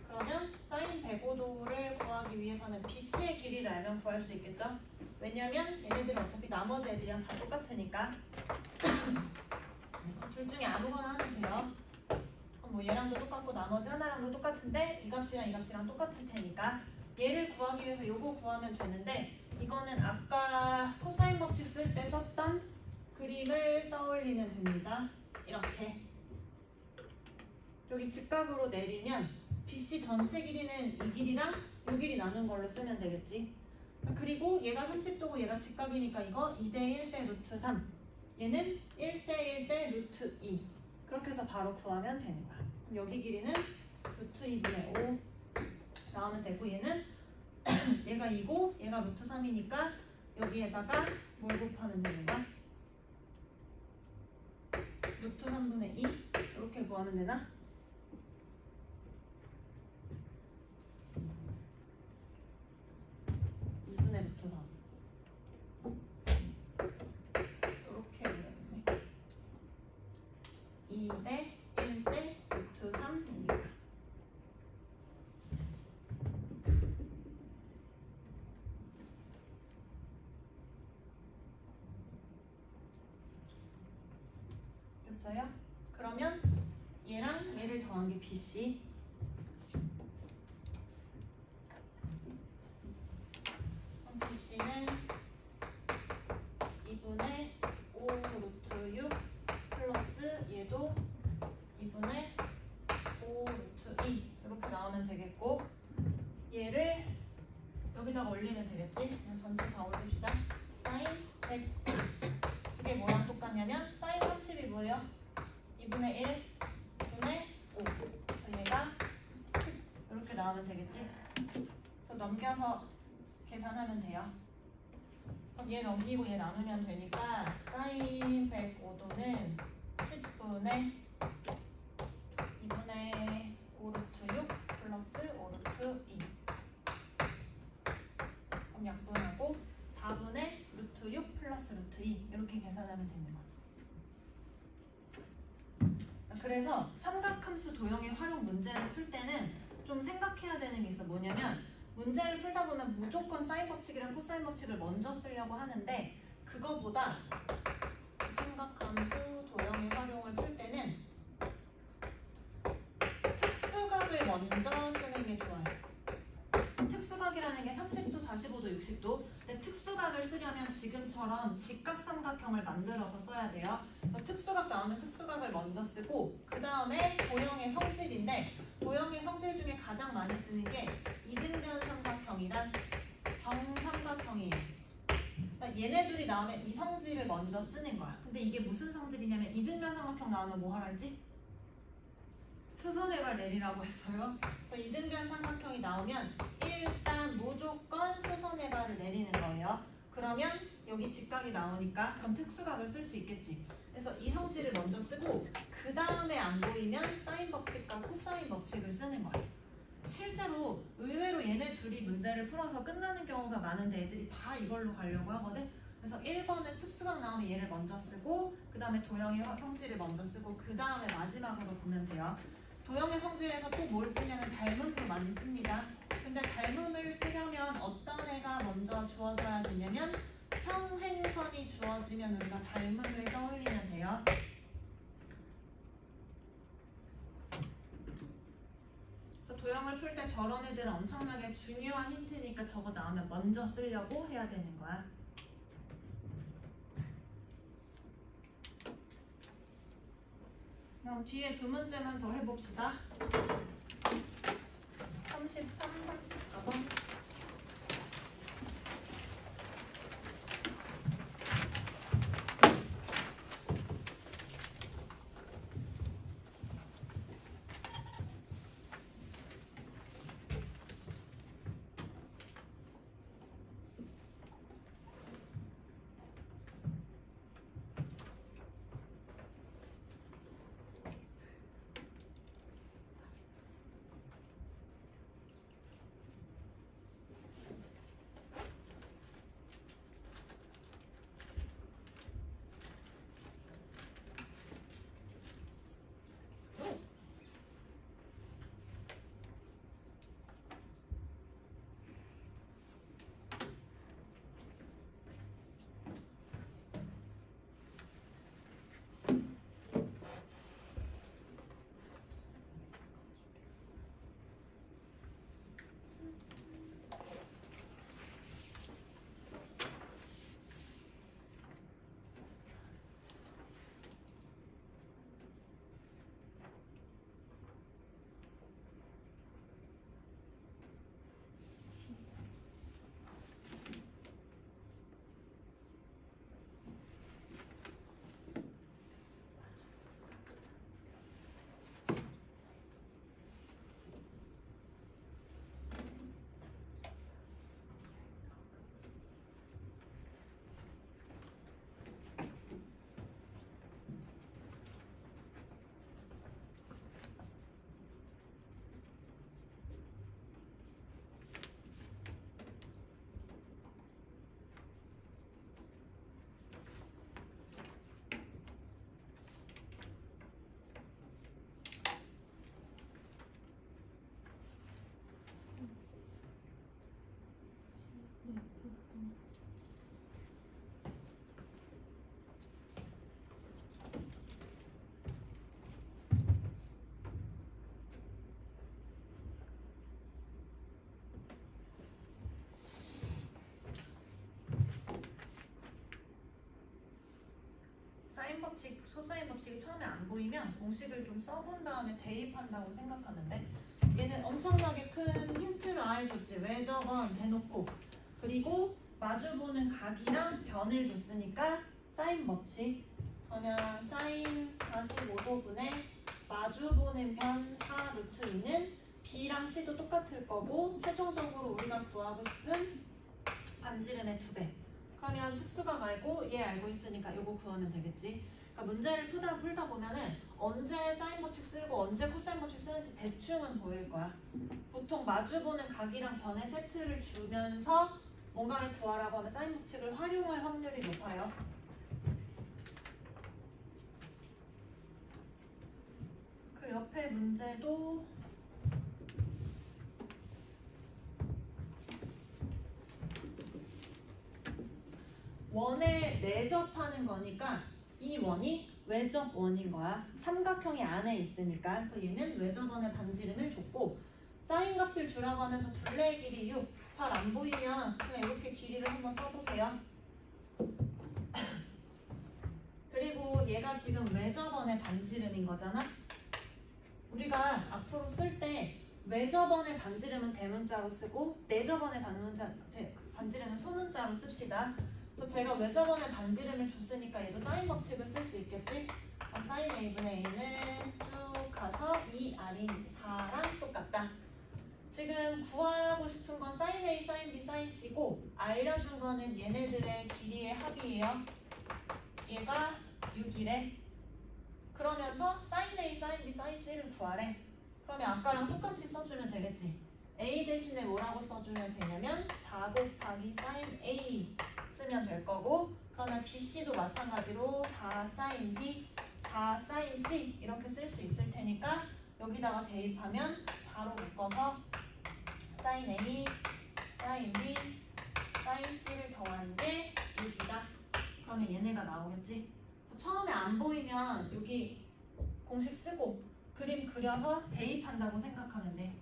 그러면 사인 105도를 구하기 위해서는 BC의 길이를 알면 구할 수 있겠죠? 왜냐면 얘네들은 어차피 나머지 애들이랑 다 똑같으니까 둘 중에 아무거나 하면 돼요. 뭐 얘랑도 똑같고 나머지 하나랑도 똑같은데 이 값이랑 이 값이랑 똑같을 테니까 얘를 구하기 위해서 요거 구하면 되는데, 이거는 아까 코사인 법칙 쓸 때 썼던 그림을 떠올리면 됩니다. 이렇게 여기 직각으로 내리면 BC 전체 길이는 이 길이랑 이 길이 나눈 걸로 쓰면 되겠지. 그리고 얘가 30도고 얘가 직각이니까 이거 2대 1대 루트 3, 얘는 1대 1대 루트 2. 그렇게 해서 바로 구하면 되는 거야. 그럼 여기 길이는 루트 2분의 5 나오면 되고 얘는 얘가 2고 얘가 루트 3이니까 여기에다가 뭘 곱하면 되는 거야? 루트 3분의 2 이렇게 구하면 되나? 루트 3 이렇게 되겠네. 2대 1대 루트 3이니까 됐어요? 그러면 얘랑 얘를 더한 게 BC BC는 2분의 5 루트 6 플러스 얘도 2분의 5 루트 2 이렇게 나오면 되겠고 얘를 여기다가 올리면 되겠지? 그냥 전체 다 올립시다. 사인 100 그게 뭐랑 똑같냐면 사인 30이 뭐예요? 2분의 1 2분의 5 그래서 얘가 10 이렇게 나오면 되겠지? 그래서 넘겨서 계산하면 돼요. 그럼 얘 넘기고 얘 나누면 되니까 사인 105도는 10분의 2분의 5 루트 6 플러스 5 루트 2 그럼 약분하고 4분의 루트 6 플러스 루트 2 이렇게 계산하면 되는 거야. 그래서 삼각함수 도형의 활용 문제를 풀 때는 좀 생각해야 되는 게 있어. 뭐냐면 문제를 풀다 보면 무조건 사인 법칙이랑 코사인 법칙을 먼저 쓰려고 하는데 그거보다 삼각함수 도형의 활용을 풀 때는 특수각을 먼저 쓰는 게 좋아요. 특수각이라는 게 30도, 45도, 60도. 근데 특수각을 쓰려면 지금처럼 직각삼각형을 만들어서 써야 돼요. 그래서 특수각 나오면 특수각을 먼저 쓰고 그 다음에 도형의 성질인데 도형의 성질 중에 가장 많이 쓰는 게 이등변 삼각형이란 정삼각형이에요. 그러니까 얘네 둘이 나오면 이 성질을 먼저 쓰는 거야. 근데 이게 무슨 성질이냐면 이등변 삼각형 나오면 뭐 하라 했지? 수선해발 내리라고 했어요. 그래서 이등변 삼각형이 나오면 일단 무조건 수선해발을 내리는 거예요. 그러면 여기 직각이 나오니까 그럼 특수각을 쓸 수 있겠지. 그래서 이 성질을 먼저 쓰고 그 다음에 안 보이면 사인 법칙과 코사인 법칙을 쓰는 거야. 실제로 의외로 얘네 둘이 문제를 풀어서 끝나는 경우가 많은데 애들이 다 이걸로 가려고 하거든. 그래서 1번은 특수각 나오면 얘를 먼저 쓰고 그 다음에 도형의 성질을 먼저 쓰고 그 다음에 마지막으로 보면 돼요. 도형의 성질에서 또 뭘 쓰냐면 닮음도 많이 씁니다. 근데 닮음을 쓰려면 어떤 애가 먼저 주어져야 되냐면 평행선이 주어지면 우리가 닮음을 떠올리면 돼요. 그래서 도형을 풀 때 저런 애들은 엄청나게 중요한 힌트니까 저거 나오면 먼저 쓰려고 해야 되는 거야. 그럼 뒤에 두 문제만 더 해봅시다. 33, 34번. 법칙, 코사인 법칙이 처음에 안 보이면 공식을 좀 써본 다음에 대입한다고 생각하면 돼. 얘는 엄청나게 큰 힌트를 아예 줬지. 외접원 대놓고. 그리고 마주보는 각이랑 변을 줬으니까 사인 법칙. 그러면 사인 45도분의 마주보는 변 4루트 2는 B랑 C도 똑같을 거고 최종적으로 우리가 구하고 싶은 반지름의 2배. 그러면 특수각 알고 얘 알고 있으니까 이거 구하면 되겠지. 그러니까 문제를 풀다 보면은 언제 사인 법칙 쓰고 언제 코사인 법칙 쓰는지 대충은 보일 거야. 보통 마주보는 각이랑 변의 세트를 주면서 뭔가를 구하라고 하면 사인 법칙을 활용할 확률이 높아요. 그 옆에 문제도 원에 내접하는 거니까 이 원이 외접 원인 거야. 삼각형이 안에 있으니까. 그래서 얘는 외접원의 반지름을 줬고 사인 값을 주라고 하면서 둘레의 길이 6. 잘 안 보이면 그냥 이렇게 길이를 한번 써보세요. 그리고 얘가 지금 외접원의 반지름인 거잖아. 우리가 앞으로 쓸 때 외접원의 반지름은 대문자로 쓰고 내접원의 반지름은 소문자로 씁시다. 그래서 제가 외접원의 반지름을 줬으니까 얘도 사인 법칙을 쓸 수 있겠지? 그럼 사인 A분의 A는 쭉 가서 2R인 4랑 똑같다. 지금 구하고 싶은 건 사인 A, 사인 B, 사인 C고 알려준 거는 얘네들의 길이의 합이에요. 얘가 6이래. 그러면서 사인 A, 사인 B, 사인 C를 구하래. 그러면 아까랑 똑같이 써주면 되겠지. A 대신에 뭐라고 써주면 되냐면 4 곱하기 사인 A 쓰면 될 거고 그러면 BC도 마찬가지로 4 사인 B, 4 사인 C 이렇게 쓸 수 있을 테니까 여기다가 대입하면 4로 묶어서 사인 A, 사인 B, 사인 C를 더한 게 6이다. 그러면 얘네가 나오겠지. 그래서 처음에 안 보이면 여기 공식 쓰고 그림 그려서 대입한다고 생각하면 돼.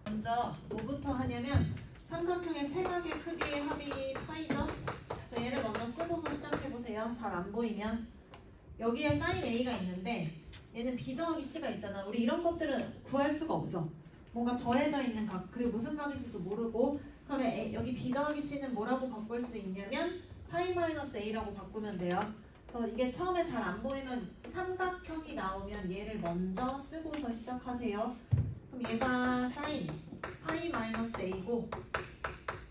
먼저 뭐부터 하냐면 삼각형의 세각의 크기의 합이 파이죠. 그래서 얘를 먼저 쓰고서 시작해보세요. 잘 안 보이면 여기에 사인 A가 있는데 얘는 B 더하기 C가 있잖아. 우리 이런 것들은 구할 수가 없어. 뭔가 더해져 있는 각 그리고 무슨 각인지도 모르고 그러면 여기 B 더하기 C는 뭐라고 바꿀 수 있냐면 파이 마이너스 A라고 바꾸면 돼요. 그래서 이게 처음에 잘 안 보이면 삼각형이 나오면 얘를 먼저 쓰고서 시작하세요. 그럼 얘가 사인 파이 마이너스 A고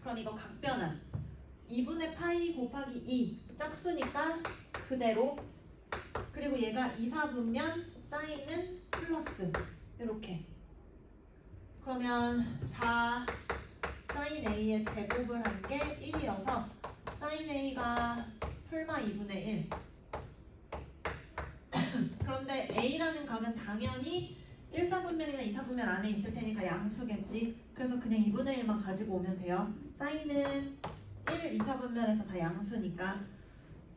그럼 이거 각변환 2분의 파이 곱하기 2 짝수니까 그대로 그리고 얘가 2, 4분면 사인은 플러스 이렇게 그러면 4 사인 A의 제곱을 한 게 1이어서 사인 A가 풀마 2분의 1 그런데 A라는 각은 당연히 1, 4분면이나 2, 4분면 안에 있을 테니까 양수겠지. 그래서 그냥 2분의 1만 가지고 오면 돼요. 사인은 1, 2, 4분면에서 다 양수니까.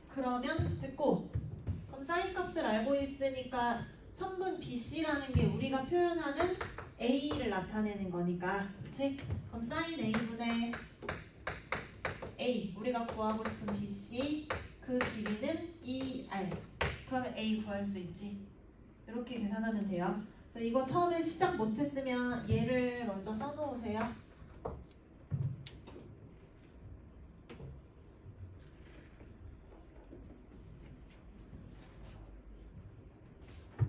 그러면 됐고 그럼 사인 값을 알고 있으니까 선분 BC라는 게 우리가 표현하는 A를 나타내는 거니까 그치? 그럼 사인 A분의 A 우리가 구하고 싶은 BC 그 길이는 2R 그러면 A 구할 수 있지. 이렇게 계산하면 돼요. 그래서 이거 처음에 시작 못했으면 얘를 먼저 써놓으세요.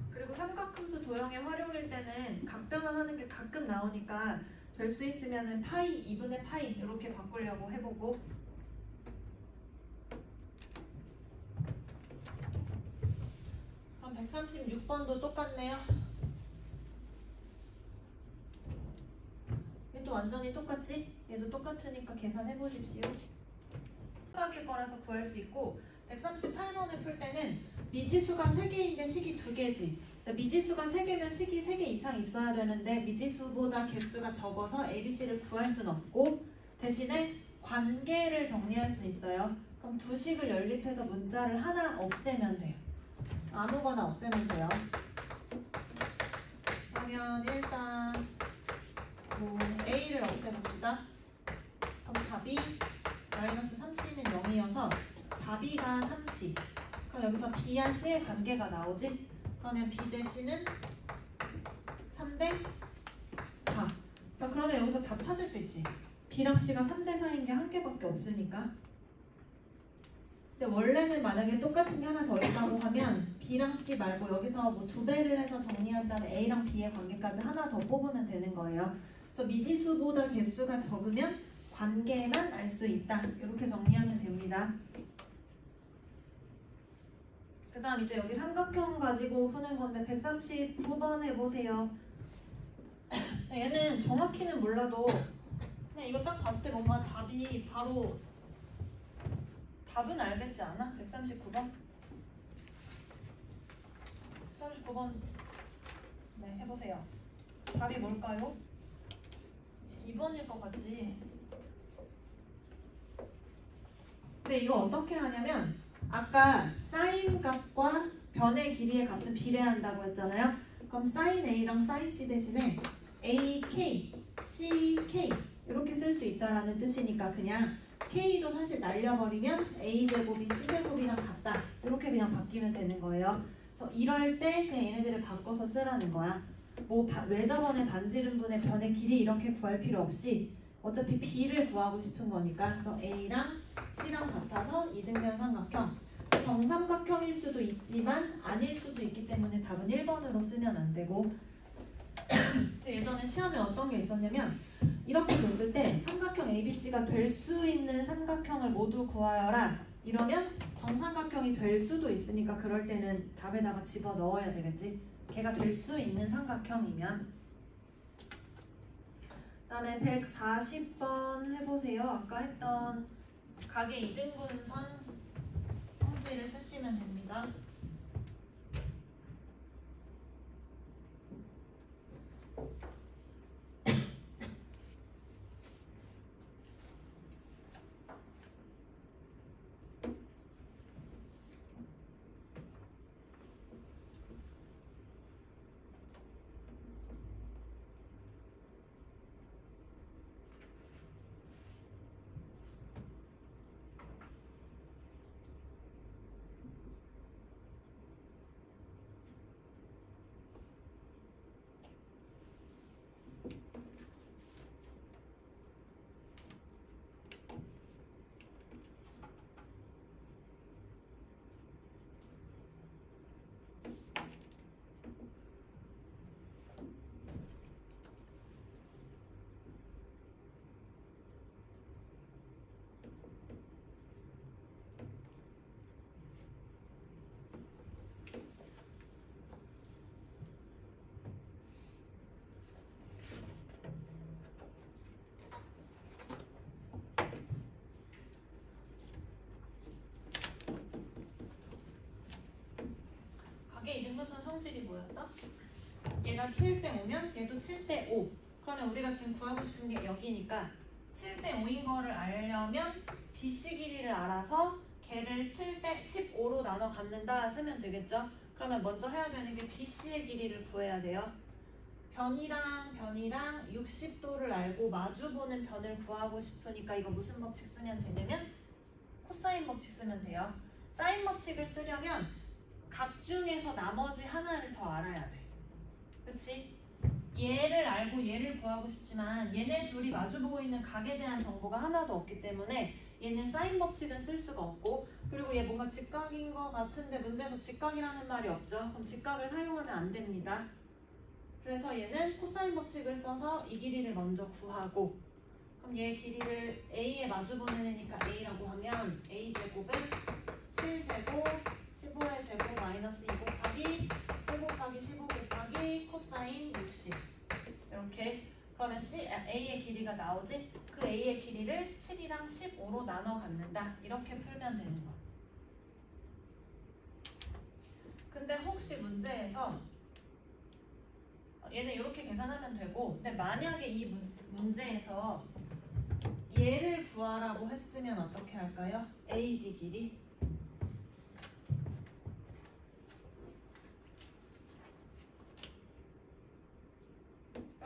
그리고 삼각함수 도형의 활용일 때는 각변환하는 게 가끔 나오니까 될 수 있으면 파이 2분의 파이 이렇게 바꾸려고 해보고 그럼 136번도 똑같네요. 얘도 완전히 똑같지? 얘도 똑같으니까 계산해보십시오. 삼각일 거라서 구할 수 있고 138번을 풀 때는 미지수가 3개인데 식이 2개지. 미지수가 3개면 식이 3개 이상 있어야 되는데 미지수보다 개수가 적어서 ABC를 구할 수는 없고 대신에 관계를 정리할 수 있어요. 그럼 두 식을 연립해서 문자를 하나 없애면 돼요. 아무거나 없애면 돼요. 그러면 일단 뭐 A를 없애봅시다. 그럼 4B 마이너스 3C는 0이어서 4B가 3C. 그럼 여기서 B와 C의 관계가 나오지? 그러면 B 대 C는 3대 4. 자, 그러면 여기서 답 찾을 수 있지. B랑 C가 3대 4인 게 한 개밖에 없으니까. 근데 원래는 만약에 똑같은 게 하나 더 있다고 하면 B랑 C 말고 여기서 뭐 2배를 해서 정리한 다음에 A랑 B의 관계까지 하나 더 뽑으면 되는 거예요. 그래서 미지수보다 개수가 적으면 관계만 알 수 있다. 이렇게 정리하면 됩니다. 그 다음 이제 여기 삼각형 가지고 푸는 건데 139번 해보세요. 얘는 정확히는 몰라도 그냥 이거 딱 봤을 때 뭔가 답이 바로 답은 알겠지 않아? 139번? 139번 네 해보세요. 답이 뭘까요? 2번일 것 같지? 근데 이거 어떻게 하냐면 아까 사인 값과 변의 길이의 값은 비례한다고 했잖아요. 그럼 사인 A랑 사인 C 대신에 AK, CK 이렇게 쓸 수 있다라는 뜻이니까 그냥 K도 사실 날려버리면 A제곱이 C제곱이랑 같다. 이렇게 그냥 바뀌면 되는 거예요. 그래서 이럴 때 그냥 얘네들을 바꿔서 쓰라는 거야. 뭐 외접원의 반지름분의 변의 길이 이렇게 구할 필요 없이 어차피 B를 구하고 싶은 거니까 그래서 A랑 C랑 같아서 이등변 삼각형. 정삼각형일 수도 있지만 아닐 수도 있기 때문에 답은 1번으로 쓰면 안 되고 예전에 시험에 어떤 게 있었냐면 이렇게 됐을 때 삼각형 ABC가 될 수 있는 삼각형을 모두 구하여라 이러면 정삼각형이 될 수도 있으니까 그럴 때는 답에다가 집어 넣어야 되겠지. 걔가 될 수 있는 삼각형이면. 그 다음에 140번 해보세요. 아까 했던 각의 이등분선 형식을 쓰시면 됩니다. 각의 이등분선 성질이 뭐였어? 얘가 7대 5면 얘도 7대 5. 그러면 우리가 지금 구하고 싶은 게 여기니까 7대 5인 거를 알려면 BC 길이를 알아서 걔를 7대 15로 나눠 갖는다 쓰면 되겠죠? 그러면 먼저 해야 되는 게 BC의 길이를 구해야 돼요. 변이랑 60도를 알고 마주보는 변을 구하고 싶으니까 이거 무슨 법칙 쓰면 되냐면 코사인 법칙 쓰면 돼요. 사인 법칙을 쓰려면 각 중에서 나머지 하나를 더 알아야 돼. 그치? 얘를 알고 얘를 구하고 싶지만 얘네 둘이 마주보고 있는 각에 대한 정보가 하나도 없기 때문에 얘는 사인 법칙은 쓸 수가 없고 그리고 얘 뭔가 직각인 것 같은데 문제에서 직각이라는 말이 없죠. 그럼 직각을 사용하면 안 됩니다. 그래서 얘는 코사인 법칙을 써서 이 길이를 먼저 구하고 그럼 얘 길이를 A에 마주보는 애니까 A라고 하면 A제곱은 7제곱 15의 제곱 마이너스 2 곱하기 7 곱하기 15 곱하기 코사인 60 이렇게 그러면 A의 길이가 나오지? 그 A의 길이를 7이랑 15로 나눠 갖는다 이렇게 풀면 되는 거야. 근데 혹시 문제에서 얘는 이렇게 계산하면 되고 근데 만약에 이 문제에서 얘를 구하라고 했으면 어떻게 할까요? AD 길이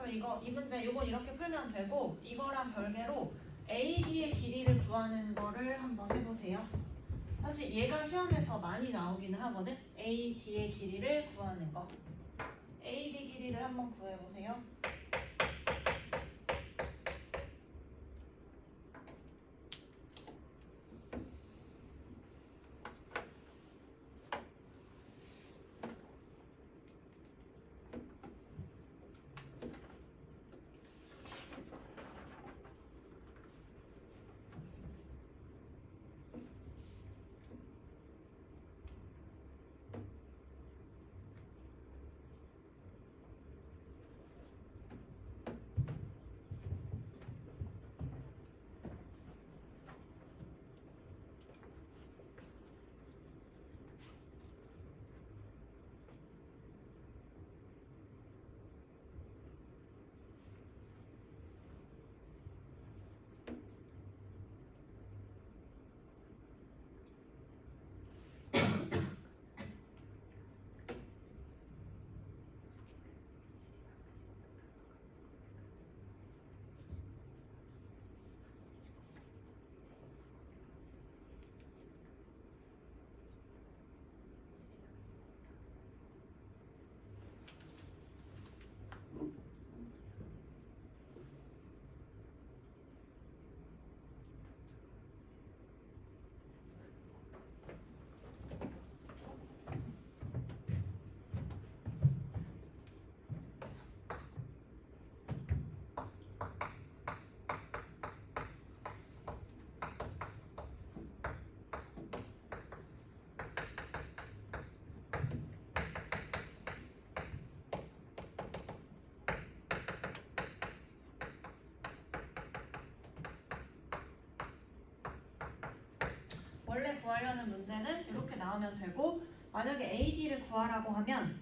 그럼 이 문제 이건 이렇게 풀면 되고 이거랑 별개로 AD의 길이를 구하는 거를 한번 해보세요. 사실 얘가 시험에 더 많이 나오기는 하거든. AD의 길이를 구하는 거. AD 길이를 한번 구해보세요. 원래 구하려는 문제는 이렇게 나오면 되고 만약에 AD를 구하라고 하면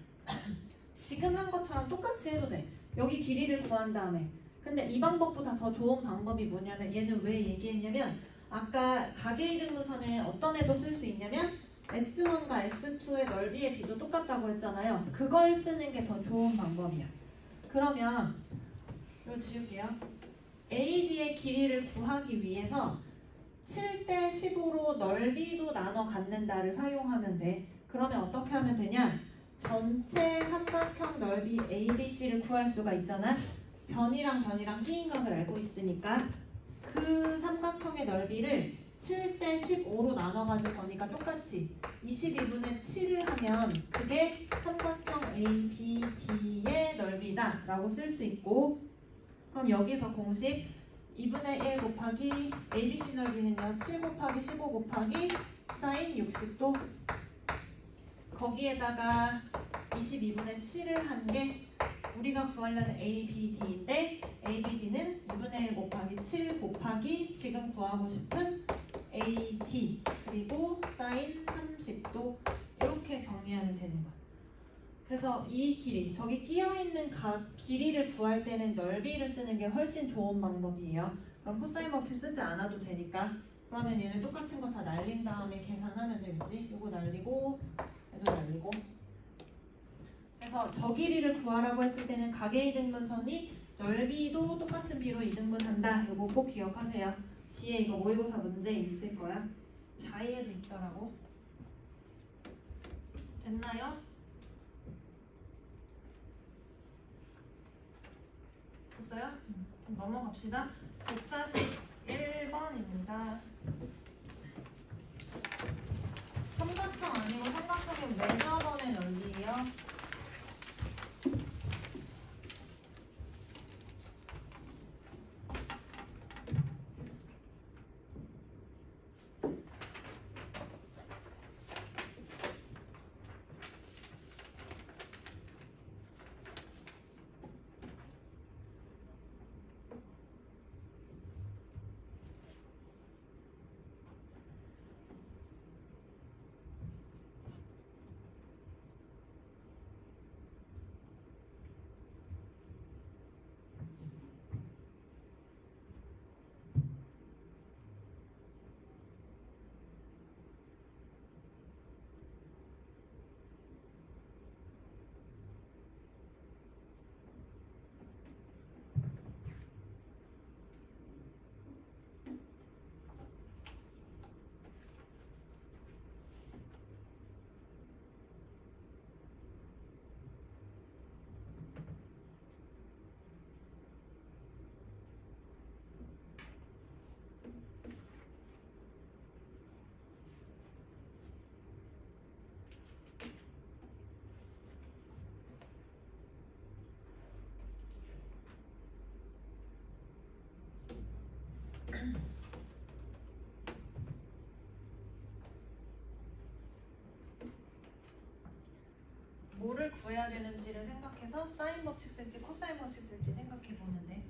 지금 한 것처럼 똑같이 해도 돼. 여기 길이를 구한 다음에 근데 이 방법보다 더 좋은 방법이 뭐냐면 얘는 왜 얘기했냐면 아까 가계이등분선을 어떤 애도 쓸 수 있냐면 S1과 S2의 넓이의 비도 똑같다고 했잖아요. 그걸 쓰는 게 더 좋은 방법이야. 그러면 이거 지울게요. AD의 길이를 구하기 위해서 7대 15로 넓이도 나눠 갖는다를 사용하면 돼. 그러면 어떻게 하면 되냐? 전체 삼각형 넓이 ABC를 구할 수가 있잖아. 변이랑 휘인각을 알고 있으니까 그 삼각형의 넓이를 7대 15로 나눠 가질 거니까 똑같이 22분의 7을 하면 그게 삼각형 ABD의 넓이다 라고 쓸 수 있고 그럼 여기서 공식 2분의 1 곱하기 ABC 넓이는요 7 곱하기 15 곱하기 사인 60도 거기에다가 22분의 7을 한 게 우리가 구하려는 ABD인데 ABD는 2분의 1 곱하기 7 곱하기 지금 구하고 싶은 AD 그리고 사인 30도 이렇게 정리하면 되는 거야. 그래서 이 길이, 저기 끼어있는 길이를 구할 때는 넓이를 쓰는 게 훨씬 좋은 방법이에요. 그럼 코사인 법칙 쓰지 않아도 되니까 그러면 얘는 똑같은 거 다 날린 다음에 계산하면 되겠지? 요거 날리고 얘도 날리고 그래서 저 길이를 구하라고 했을 때는 가계이등분선이 넓이도 똑같은 비로 이등분한다. 요거 꼭 기억하세요. 뒤에 이거 모의고사 문제 있을 거야. 자의에도 있더라고. 됐나요? 됐어요? 그럼 넘어갑시다. 141번입니다. 삼각형 아니고 삼각형의 매저번의 넓이에요. 뭐를 구해야 되는지를 생각해서 사인 법칙 쓸지 코사인 법칙 쓸지 생각해 보면 돼.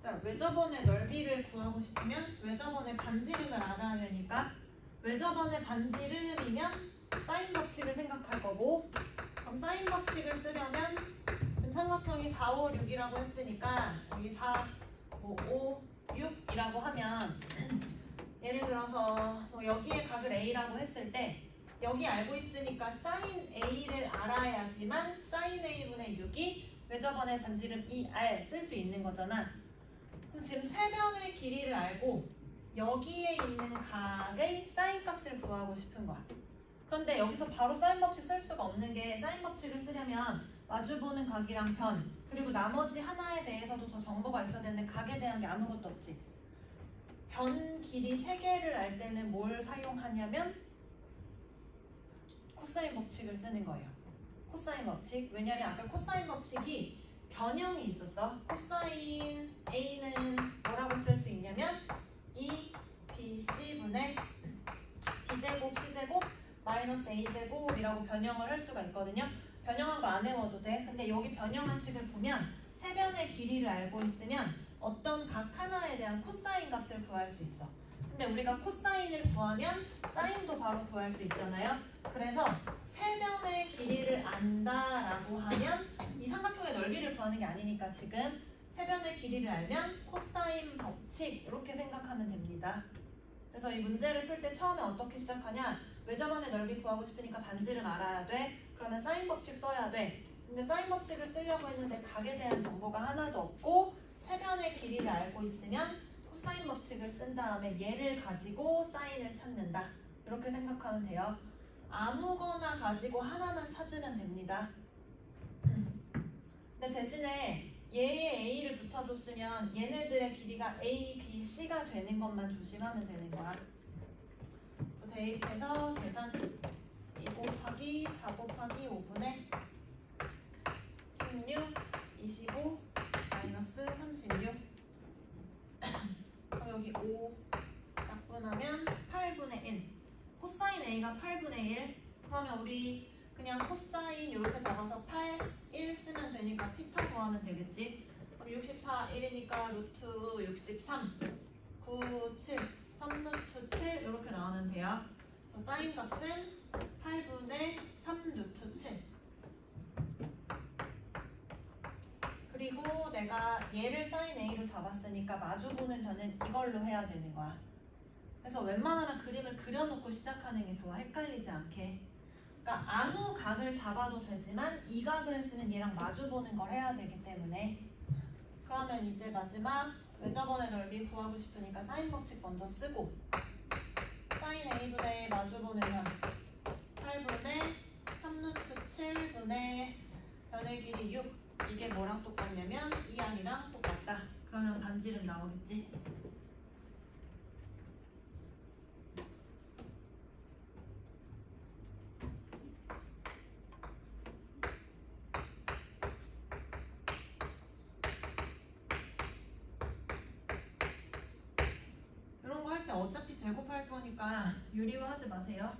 자, 외접원의 넓이를 구하고 싶으면 외접원의 반지름을 알아야 되니까 외접원의 반지름이면 사인 법칙을 생각할 거고, 그럼 사인 법칙을 쓰려면 지금 삼각형이 4, 5, 6이라고 했으니까 여기 4, 5, 6이라고 하면 예를 들어서 여기에 각을 A라고 했을 때 여기 알고 있으니까 사인 A를 알아야지만 사인 A분의 6이 외접원의 반지름 2R 쓸 수 있는 거잖아. 그럼 지금 세변의 길이를 알고 여기에 있는 각의 사인 값을 구하고 싶은 거야. 그런데 여기서 바로 사인 법칙 쓸 수가 없는 게, 사인 법칙을 쓰려면 마주보는 각이랑 변, 그리고 나머지 하나에 대해서도 더 정보가 있어야 되는데 각에 대한 게 아무것도 없지. 변 길이 3개를 알 때는 뭘 사용하냐면 코사인 법칙을 쓰는 거예요. 코사인 법칙. 왜냐면 아까 코사인 법칙이 변형이 있었어. 코사인 A는 뭐라고 쓸 수 있냐면 2BC분의 B제곱 C제곱 마이너스 A제곱이라고 변형을 할 수가 있거든요. 변형한 거 안 외워도 돼. 근데 여기 변형한 식을 보면 세변의 길이를 알고 있으면 어떤 각 하나에 대한 코사인 값을 구할 수 있어. 근데 우리가 코사인을 구하면 사인도 바로 구할 수 있잖아요. 그래서 세변의 길이를 안다라고 하면 이 삼각형의 넓이를 구하는 게 아니니까 지금 세변의 길이를 알면 코사인 법칙 이렇게 생각하면 됩니다. 그래서 이 문제를 풀 때 처음에 어떻게 시작하냐, 외접원의 넓이 구하고 싶으니까 반지름 알아야 돼. 그러면 사인 법칙 써야 돼. 근데 사인 법칙을 쓰려고 했는데 각에 대한 정보가 하나도 없고 세변의 길이를 알고 있으면 코사인 법칙을 쓴 다음에 얘를 가지고 사인을 찾는다. 이렇게 생각하면 돼요. 아무거나 가지고 하나만 찾으면 됩니다. 근데 대신에 얘에 A를 붙여줬으면 얘네들의 길이가 A, B, C가 되는 것만 조심하면 되는 거야. 대입해서 계산 2 곱하기 4 곱하기 5분의 16, 25, 마이너스 36. 그럼 여기 5 약분하면 8분의 1. 코사인 A가 8분의 1. 그러면 우리 그냥 코사인 이렇게 잡아서 8, 1 쓰면 되니까 피타 구하면 되겠지. 그럼 64, 1이니까 루트 63, 9, 7, 3 루트 7 이렇게 나오면 돼요. 그래서 사인 값은 8분의 3 루트 7. 그리고 내가 얘를 사인 A로 잡았으니까 마주보는 변은 이걸로 해야 되는 거야. 그래서 웬만하면 그림을 그려놓고 시작하는 게 좋아. 헷갈리지 않게. 그러니까 아무 각을 잡아도 되지만 이 각을 했으면 얘랑 마주보는 걸 해야 되기 때문에. 그러면 이제 마지막 외접원의 넓이 구하고 싶으니까 사인 법칙 먼저 쓰고, 사인 A분의 마주보는 변 8분의 3루트 7분의 변의 길이 6. 이게 뭐랑 똑같냐면 2R이랑 똑같다. 그러면 반지름 나오겠지. 이런 거 할 때 어차피 제곱할 거니까 유리화 하지 마세요.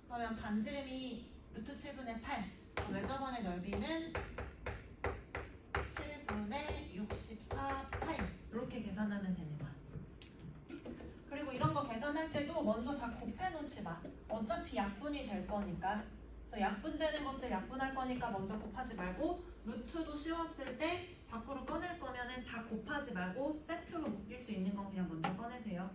그러면 반지름이 루트 7분의 8. 외접원의 넓이는 7분의 64 파이. 이렇게 계산하면 되는 거야. 그리고 이런 거 계산할 때도 먼저 다 곱해 놓지 마. 어차피 약분이 될 거니까. 그래서 약분되는 것들 약분할 거니까 먼저 곱하지 말고, 루트도 씌웠을 때 밖으로 꺼낼 거면은 다 곱하지 말고 세트로 묶일 수 있는 건 그냥 먼저 꺼내세요.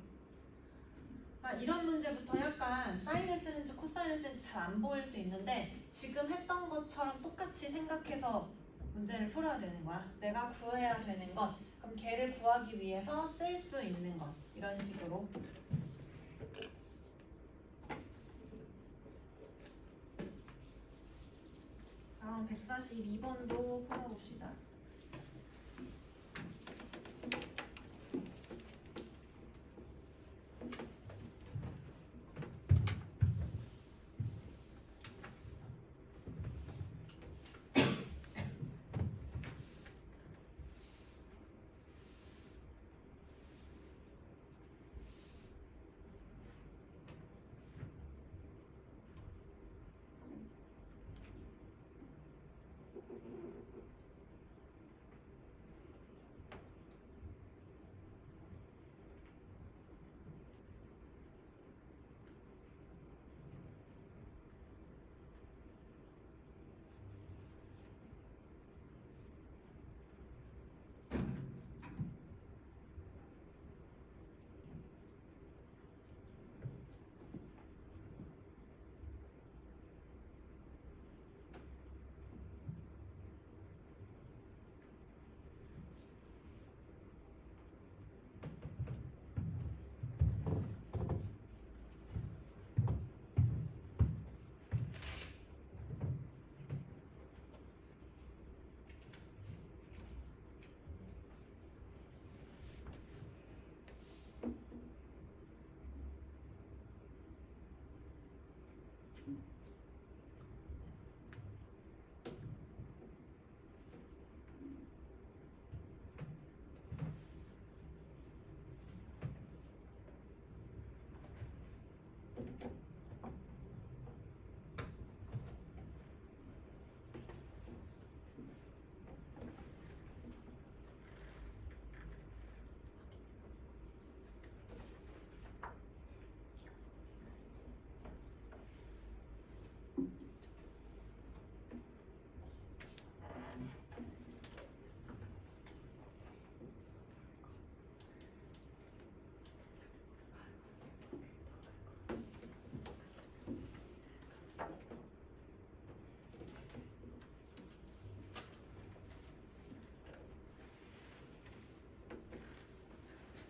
그러니까 이런 문제부터 약간 사인을 쓰는지 코사인을 쓰는지 잘 안 보일 수 있는데 지금 했던 것처럼 똑같이 생각해서 문제를 풀어야 되는 거야. 내가 구해야 되는 것, 그럼 걔를 구하기 위해서 쓸 수 있는 것, 이런 식으로. 142번도 풀어봅시다.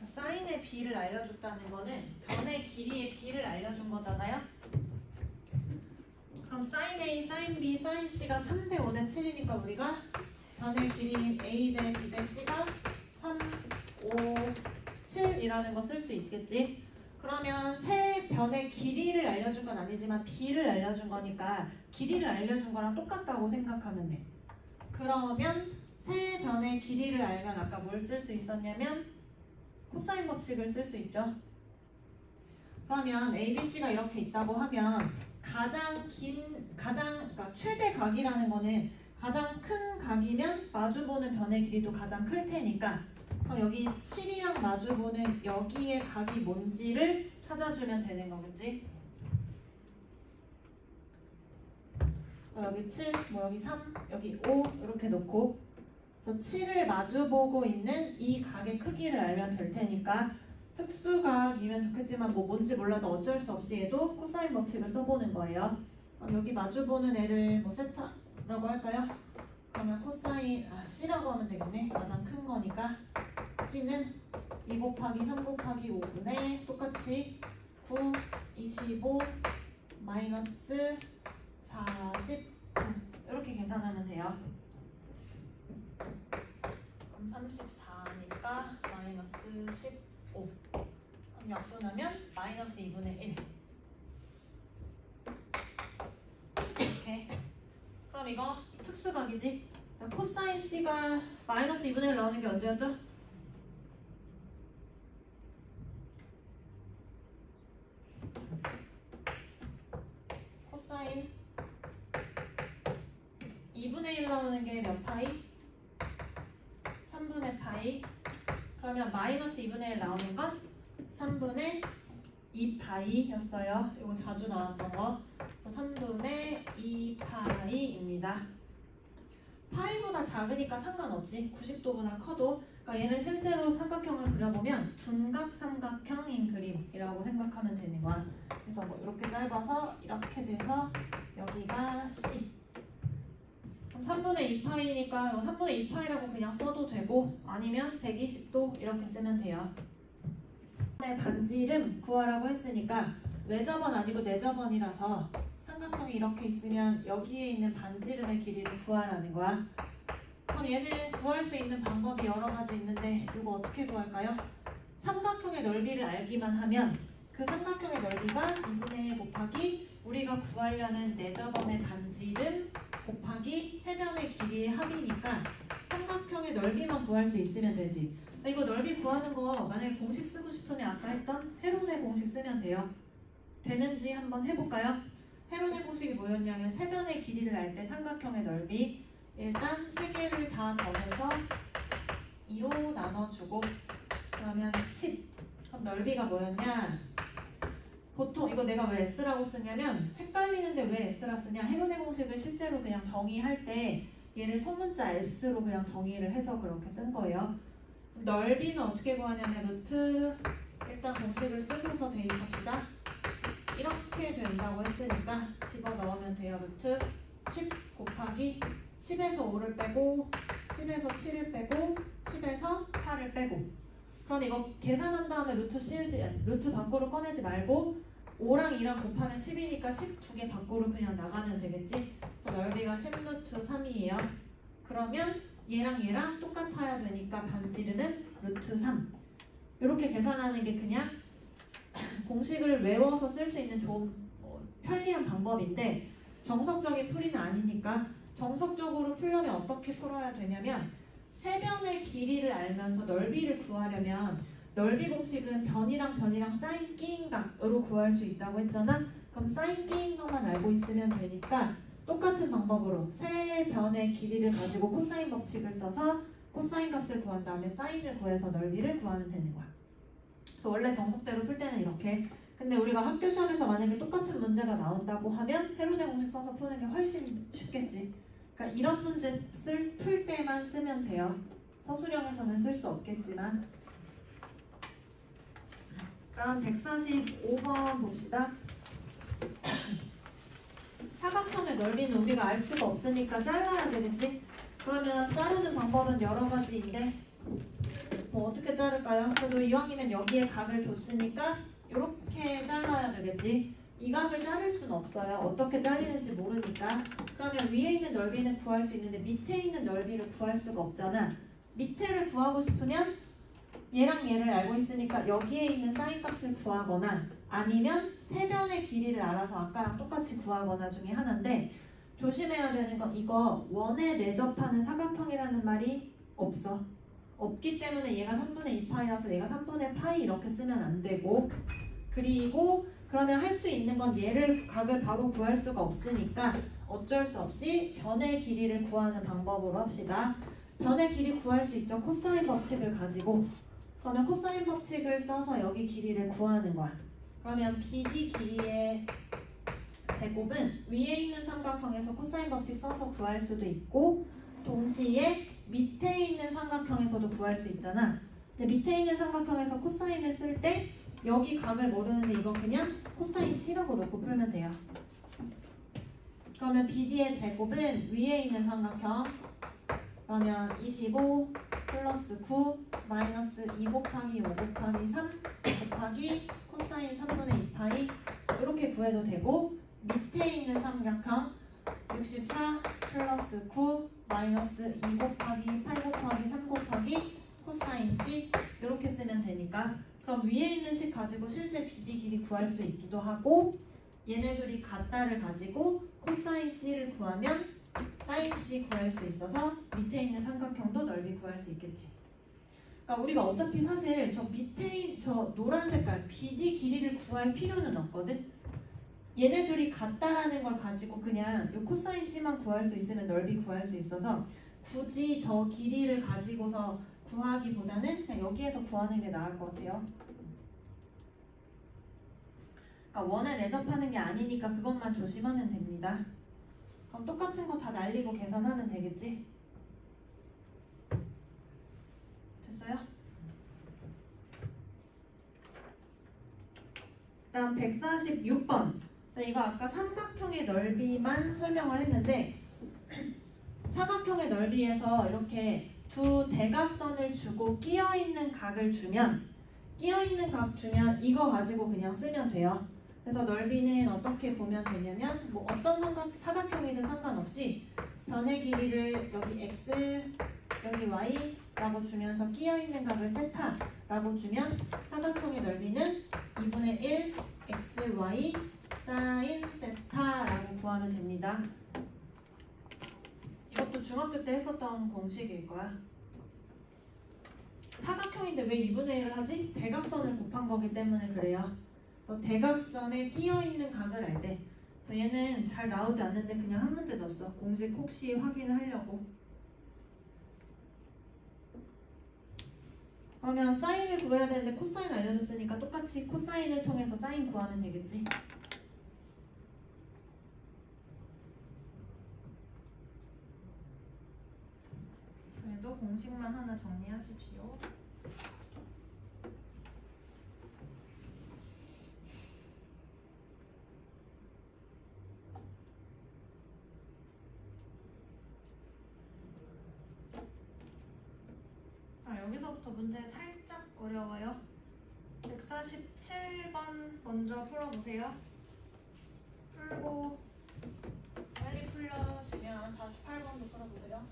사인의 b를 알려줬다는 거는 변의 길이의 b를 알려준 거잖아요. 그럼 sin A, sin B, sin C가 3대 5대 7이니까 우리가 변의 길이인 A 대 B 대 C가 3, 5, 7이라는 거 쓸 수 있겠지. 그러면 세 변의 길이를 알려준 건 아니지만 b를 알려준 거니까 길이를 알려준 거랑 똑같다고 생각하면 돼. 그러면 세 변의 길이를 알면 아까 뭘 쓸 수 있었냐면 코사인 법칙을 쓸 수 있죠. 그러면 ABC가 이렇게 있다고 하면 그러니까 최대 각이라는 거는 가장 큰 각이면 마주보는 변의 길이도 가장 클 테니까 그럼 여기 7이랑 마주보는 여기의 각이 뭔지를 찾아주면 되는 거겠지. 그래서 여기 7, 뭐 여기 3, 여기 5 이렇게 놓고 그래서 7을 마주보고 있는 이 각의 크기를 알면 될 테니까 특수각이면 좋겠지만 뭐 뭔지 몰라도 어쩔 수 없이 얘도 코사인 법칙을 써보는 거예요. 그럼 여기 마주보는 애를 뭐 세타라고 할까요? 그러면 코사인 C라고 하면 되겠네. 가장 큰 거니까 C는 2 곱하기 3 곱하기 5분의 똑같이 9, 25, 마이너스 49 이렇게 계산하면 돼요. 그럼 34니까 마이너스 15 그럼 약분하면 마이너스 2분의 1 이렇게. 그럼 이거 특수각이지. 코사인 C가 마이너스 2분의 1 나오는 게 언제였죠? 코사인 2분의 1 나오는 게 몇 파이? 3분의 파이. 그러면 마이너스 2분의 1 나오는 건 3분의 2파이였어요. 이거 자주 나왔던 거. 그래서 3분의 2파이입니다. 파이보다 작으니까 상관없지. 90도보다 커도. 그러니까 얘는 실제로 삼각형을 그려보면 둔각 삼각형인 그림이라고 생각하면 되는 거야. 그래서 뭐 이렇게 짧아서 이렇게 돼서 여기가 C. 그럼 3분의 2파이니까 3분의 2파이라고 그냥 써도 되고 아니면 120도 이렇게 쓰면 돼요. 반지름 구하라고 했으니까 외접원 아니고 내접원이라서 삼각형이 이렇게 있으면 여기에 있는 반지름의 길이를 구하라는 거야. 그럼 얘는 구할 수 있는 방법이 여러 가지 있는데 이거 어떻게 구할까요? 삼각형의 넓이를 알기만 하면 그 삼각형의 넓이가 2분의 1 곱하기 우리가 구하려는 네저번의 반지름 곱하기 세변의 길이의 합이니까 삼각형의 넓이만 구할 수 있으면 되지. 이거 넓이 구하는 거 만약에 공식 쓰고 싶으면 아까 했던 헤론의 공식 쓰면 돼요. 되는지 한번 해볼까요? 헤론의 공식이 뭐였냐면 세변의 길이를 알 때 삼각형의 넓이 일단 세 개를 다 더해서 2로 나눠주고 그러면 10. 그럼 넓이가 뭐였냐? 보통 이거 내가 왜 S라고 쓰냐면 헷갈리는데 왜 S라 쓰냐? 헤론의 공식을 실제로 그냥 정의할 때 얘를 소문자 S로 그냥 정의를 해서 그렇게 쓴 거예요. 넓이는 어떻게 구하냐면 루트 일단 공식을 쓰고서 대입합시다. 이렇게 된다고 했으니까 집어넣으면 돼요. 루트 10 곱하기 10에서 5를 빼고 10에서 7을 빼고 10에서 8을 빼고 그럼 이거 계산한 다음에 루트 밖으로 꺼내지 말고 5랑 2랑 곱하면 10이니까 10 두 개 밖으로 그냥 나가면 되겠지. 그래서 넓이가 10루트 3이에요. 그러면 얘랑 똑같아야 되니까 반지름은 루트 3. 이렇게 계산하는 게 그냥 공식을 외워서 쓸 수 있는 좋은 편리한 방법인데 정석적인 풀이는 아니니까 정석적으로 풀려면 어떻게 풀어야 되냐면 세변의 길이를 알면서 넓이를 구하려면 넓이 공식은 변이랑 사인 끼인 각으로 구할 수 있다고 했잖아. 그럼 사인 끼인 것만 알고 있으면 되니까 똑같은 방법으로 세 변의 길이를 가지고 코사인 법칙을 써서 코사인 값을 구한 다음에 사인을 구해서 넓이를 구하면 되는 거야. 그래서 원래 정석대로 풀 때는 이렇게. 근데 우리가 학교 시험에서 만약에 똑같은 문제가 나온다고 하면 헤론의 공식 써서 푸는 게 훨씬 쉽겠지. 그러니까 이런 문제 풀 때만 쓰면 돼요. 서술형에서는 쓸 수 없겠지만. 그럼 145번 봅시다. 사각형의 넓이는 우리가 알 수가 없으니까 잘라야 되겠지? 그러면 자르는 방법은 여러 가지인데 뭐 어떻게 자를까요? 그래도 이왕이면 여기에 각을 줬으니까 이렇게 잘라야 되겠지? 이 각을 자를 수는 없어요. 어떻게 잘리는지 모르니까. 그러면 위에 있는 넓이는 구할 수 있는데 밑에 있는 넓이를 구할 수가 없잖아. 밑에를 구하고 싶으면 얘랑 얘를 알고 있으니까 여기에 있는 사인 값을 구하거나 아니면 세변의 길이를 알아서 아까랑 똑같이 구하거나 중에 하나인데 조심해야 되는 건 이거 원에 내접하는 사각형이라는 말이 없어. 없기 때문에 얘가 3분의 2파이라서 얘가 3분의 파이 이렇게 쓰면 안 되고 그리고 그러면 할 수 있는 건 얘를 각을 바로 구할 수가 없으니까 어쩔 수 없이 변의 길이를 구하는 방법으로 합시다. 변의 길이 구할 수 있죠. 코사인 법칙을 가지고 그러면 코사인 법칙을 써서 여기 길이를 구하는 거야. 그러면 BD 길이의 제곱은 위에 있는 삼각형에서 코사인 법칙 써서 구할 수도 있고 동시에 밑에 있는 삼각형에서도 구할 수 있잖아. 근데 밑에 있는 삼각형에서 코사인을 쓸 때 여기 각을 모르는데 이거 그냥 코사인 C라고 놓고 풀면 돼요. 그러면 BD의 제곱은 위에 있는 삼각형 그러면 25 플러스 9 마이너스 2 곱하기 5 곱하기 3 곱하기 코사인 3분의 2파이 이렇게 구해도 되고 밑에 있는 삼각형 64 플러스 9 마이너스 2 곱하기 8 곱하기 3 곱하기 코사인 C 이렇게 쓰면 되니까 그럼 위에 있는 식 가지고 실제 BD 길이 구할 수 있기도 하고 얘네들이 같다를 가지고 코사인 C를 구하면 사인 C 구할 수 있어서 밑에 있는 삼각형도 넓이 구할 수 있겠지. 그러니까 우리가 어차피 사실 저 밑에 저 노란 색깔 BD 길이를 구할 필요는 없거든. 얘네들이 같다라는 걸 가지고 그냥 이 코사인 C만 구할 수 있으면 넓이 구할 수 있어서 굳이 저 길이를 가지고서 구하기보다는 그냥 여기에서 구하는 게 나을 것 같아요. 그러니까 원에 내접하는 게 아니니까 그것만 조심하면 됩니다. 그럼 똑같은 거 다 날리고 계산하면 되겠지? 됐어요? 다음 146번. 이거 아까 삼각형의 넓이만 설명을 했는데 사각형의 넓이에서 이렇게 두 대각선을 주고 끼어있는 각을 주면 끼어있는 각 주면 이거 가지고 그냥 쓰면 돼요. 그래서 넓이는 어떻게 보면 되냐면 뭐 어떤 사각형이든 상관없이 변의 길이를 여기 x, 여기 y라고 주면서 끼어있는 각을 세타라고 주면 사각형의 넓이는 2분의 1 xy 사인 세타라고 구하면 됩니다. 이것도 중학교 때 했었던 공식일 거야. 사각형인데 왜 2분의 1을 하지? 대각선을 곱한 거기 때문에 그래요. 그래서 대각선에 끼어있는 각을 알 때 얘는 잘 나오지 않는데 그냥 한 문제 넣었어. 공식 혹시 확인하려고. 그러면 사인을 구해야 되는데 코사인 알려줬으니까 똑같이 코사인을 통해서 사인 구하면 되겠지. 그래도 공식만 하나 정리하십시오. 여기서부터 문제 살짝 어려워요. 147번 먼저 풀어보세요. 풀고 빨리 풀려시면 48번도 풀어보세요.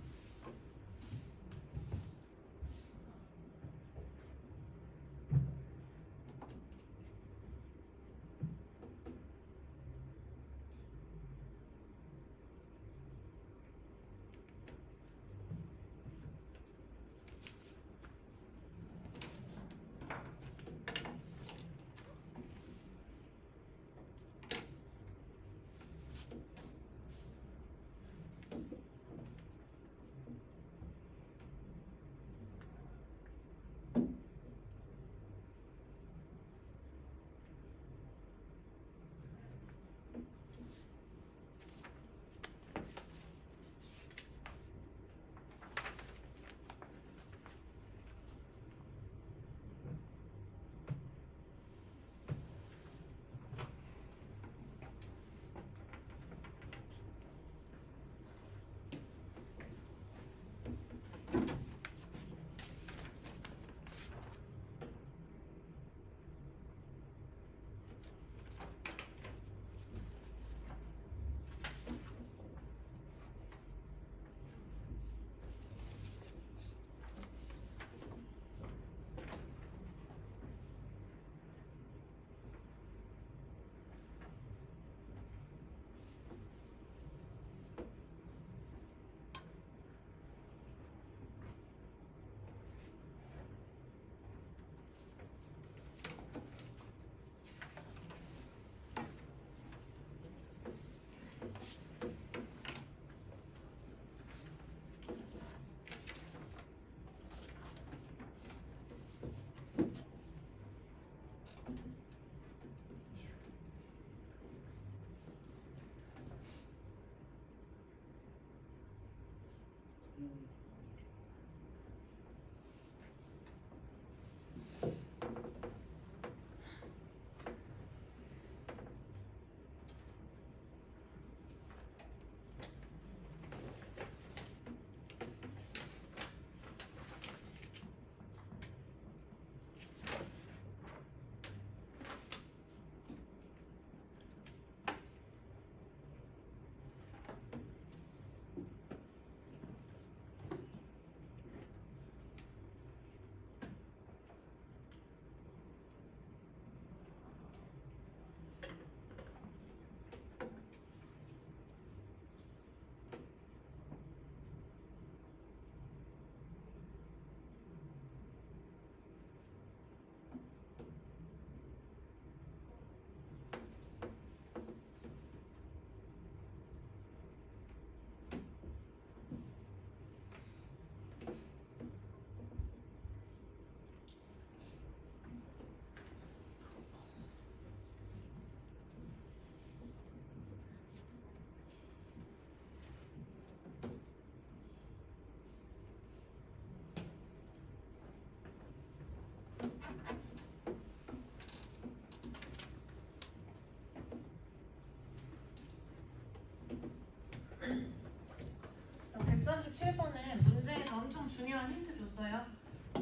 중요한 힌트 줬어요.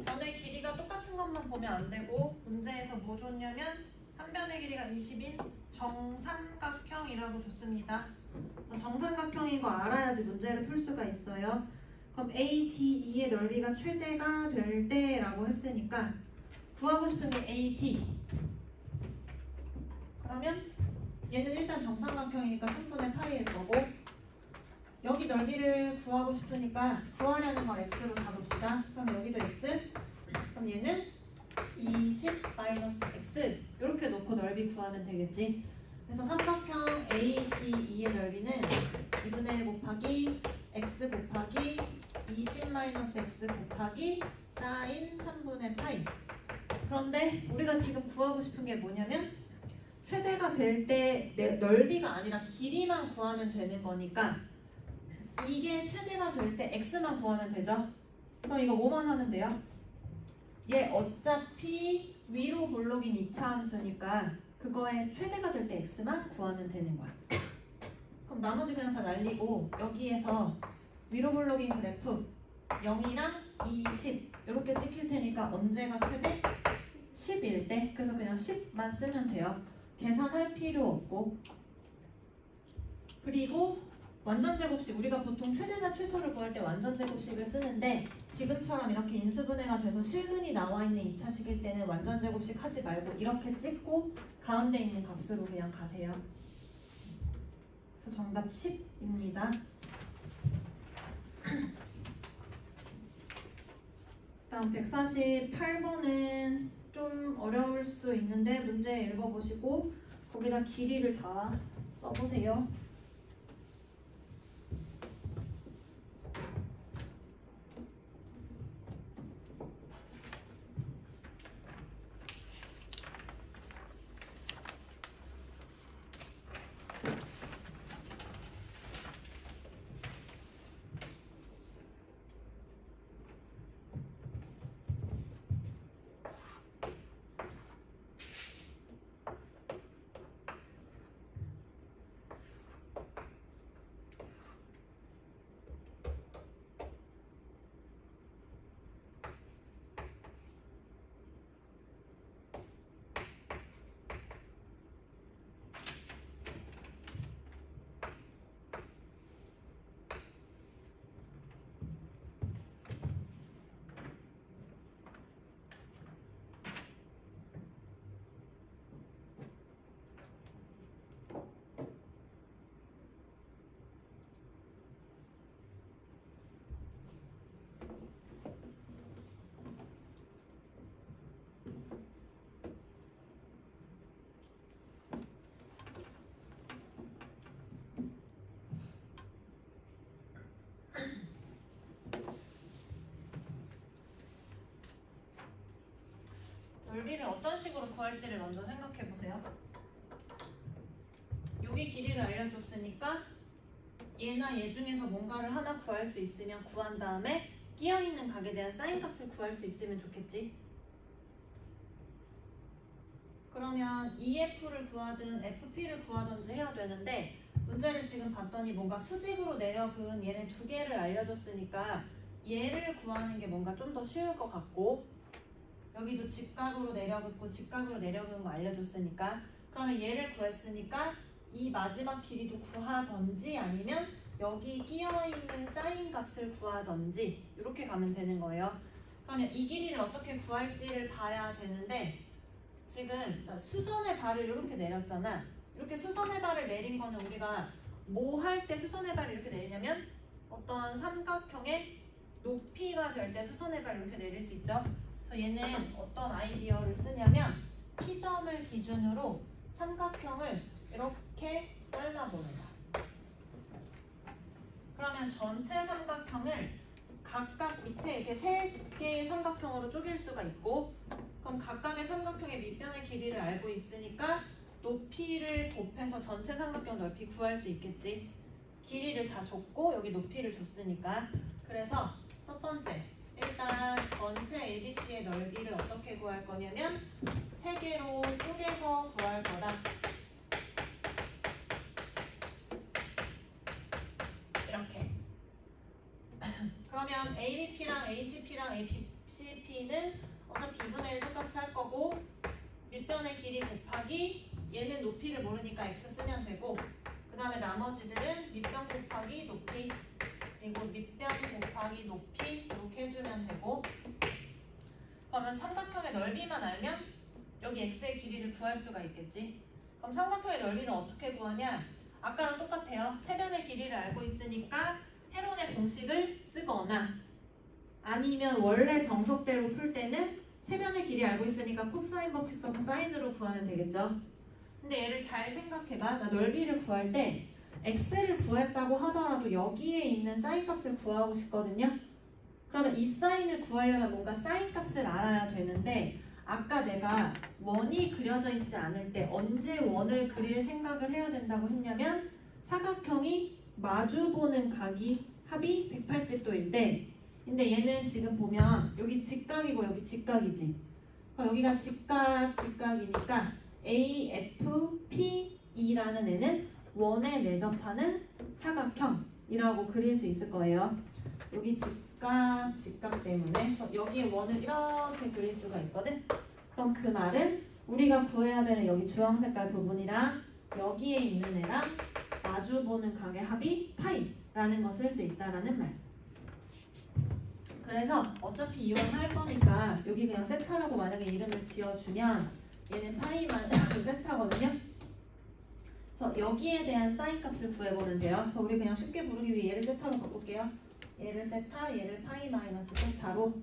변의 길이가 똑같은 것만 보면 안 되고 문제에서 뭐 줬냐면 한 변의 길이가 20인 정삼각형이라고 줬습니다. 정삼각형인 거 알아야지 문제를 풀 수가 있어요. 그럼 ADE의 넓이가 최대가 될 때라고 했으니까 구하고 싶은 게 AD. 그러면 얘는 일단 정삼각형이니까 3분의 파이일 거고, 여기 넓이를 구하고 싶으니까 구하려는 걸 x로 잡읍시다. 그럼 여기도 x. 그럼 얘는 20-x 이렇게 놓고 넓이 구하면 되겠지. 그래서 삼각형 ADE의 넓이는 2분의 1 곱하기 x 곱하기 20-x 곱하기 사인 3분의 파이. 그런데 우리가 지금 구하고 싶은 게 뭐냐면 최대가 될 때 넓이가 아니라 길이만 구하면 되는 거니까 이게 최대가 될 때 x만 구하면 되죠. 그럼 이거 뭐만 하면 돼요? 얘 어차피 위로 볼록인 2차 함수니까 그거의 최대가 될 때 x만 구하면 되는 거야. 그럼 나머지 그냥 다 날리고 여기에서 위로 볼록인 그래프 0이랑 20 이렇게 찍힐 테니까 언제가 최대? 10일 때. 그래서 그냥 10만 쓰면 돼요. 계산할 필요 없고. 그리고 완전제곱식, 우리가 보통 최대나 최소를 구할 때 완전제곱식을 쓰는데 지금처럼 이렇게 인수분해가 돼서 실근이 나와 있는 2차식일 때는 완전제곱식 하지 말고 이렇게 찍고 가운데 있는 값으로 그냥 가세요. 그래서 정답 10입니다. 다음 148번은 좀 어려울 수 있는데 문제 읽어보시고 거기다 길이를 다 써보세요. 넓이를 어떤 식으로 구할지를 먼저 생각해 보세요. 여기 길이를 알려줬으니까 얘나 얘 중에서 뭔가를 하나 구할 수 있으면 구한 다음에 끼어있는 각에 대한 사인 값을 구할 수 있으면 좋겠지. 그러면 EF를 구하든 FP를 구하든지 해야 되는데 문제를 지금 봤더니 뭔가 수직으로 내려 그은 얘네 두 개를 알려줬으니까 얘를 구하는 게 뭔가 좀 더 쉬울 것 같고, 여기도 직각으로 내려긋고 직각으로 내려그는 거 알려줬으니까 그러면 얘를 구했으니까 이 마지막 길이도 구하던지 아니면 여기 끼어있는 사인 값을 구하던지 이렇게 가면 되는 거예요. 그러면 이 길이를 어떻게 구할지를 봐야 되는데 지금 수선의 발을 이렇게 내렸잖아. 이렇게 수선의 발을 내린 거는 우리가 뭐 할 때 수선의 발을 이렇게 내리냐면 어떤 삼각형의 높이가 될 때 수선의 발을 이렇게 내릴 수 있죠. 그래서 얘는 어떤 아이디어를 쓰냐면 P점을 기준으로 삼각형을 이렇게 잘라보는 거야. 그러면 전체 삼각형을 각각 밑에 이렇게 세 개의 삼각형으로 쪼갤 수가 있고, 그럼 각각의 삼각형의 밑변의 길이를 알고 있으니까 높이를 곱해서 전체 삼각형 넓이 구할 수 있겠지. 길이를 다 줬고 여기 높이를 줬으니까. 그래서 첫 번째, 일단 전체 ABC의 넓이를 어떻게 구할 거냐면 세 개로 쪼개서 구할 거다. 이렇게. 그러면 ABP랑 ACP랑 ACP는 어차피 2분의 1 똑같이 할 거고 밑변의 길이 곱하기 얘는 높이를 모르니까 x 쓰면 되고 그 다음에 나머지들은 밑변 곱하기 높이 그리고 밑변 곱하기 높이 이렇게 해주면 되고 그러면 삼각형의 넓이만 알면 여기 x의 길이를 구할 수가 있겠지. 그럼 삼각형의 넓이는 어떻게 구하냐? 아까랑 똑같아요. 세변의 길이를 알고 있으니까 헤론의 공식을 쓰거나 아니면 원래 정석대로 풀 때는 세변의 길이 알고 있으니까 코사인 법칙 써서 사인으로 구하면 되겠죠. 근데 얘를 잘 생각해봐. 나 넓이를 구할 때 x를 구했다고 하더라도 여기에 있는 사인 값을 구하고 싶거든요. 그러면 이 사인을 구하려면 뭔가 사인 값을 알아야 되는데 아까 내가 원이 그려져 있지 않을 때 언제 원을 그릴 생각을 해야 된다고 했냐면 사각형이 마주보는 각이 합이 180도일 때 근데 얘는 지금 보면 여기 직각이고 여기 직각이지. 그럼 여기가 직각이니까 AFPE라는 애는 원에 내접하는 사각형이라고 그릴 수 있을 거예요. 여기 직각 때문에 그래서 여기에 원을 이렇게 그릴 수가 있거든. 그럼 그 말은 우리가 구해야 되는 여기 주황 색깔 부분이랑 여기에 있는 애랑 마주보는 각의 합이 파이라는 거 쓸 수 있다라는 말. 그래서 어차피 이용할 거니까 여기 그냥 세타라고 만약에 이름을 지어주면 얘는 파이만 세타거든요. 그래서 여기에 대한 사인 값을 구해보면 돼요. 그래서 우리 그냥 쉽게 부르기 위해 얘를 세타로 바꿀게요. 얘를 세타, 얘를 파이 마이너스 세타로.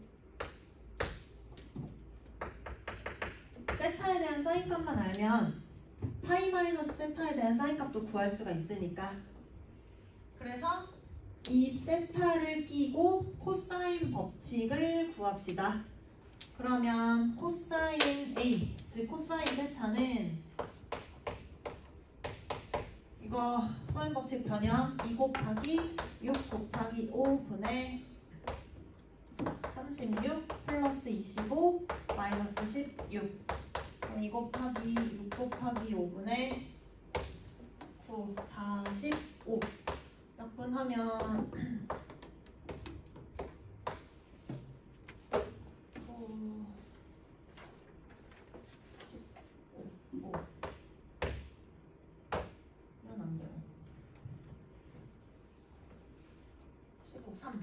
세타에 대한 사인 값만 알면 파이 마이너스 세타에 대한 사인 값도 구할 수가 있으니까. 그래서 이 세타를 끼고 코사인 법칙을 구합시다. 그러면 코사인 A, 즉 코사인 세타는 이거 사인 법칙 변형 2 곱하기 6 곱하기 5분의 36 플러스 25 마이너스 16 2 곱하기 6 곱하기 5분의 9 45 약분하면 9 15 이건 안 되네. 15 3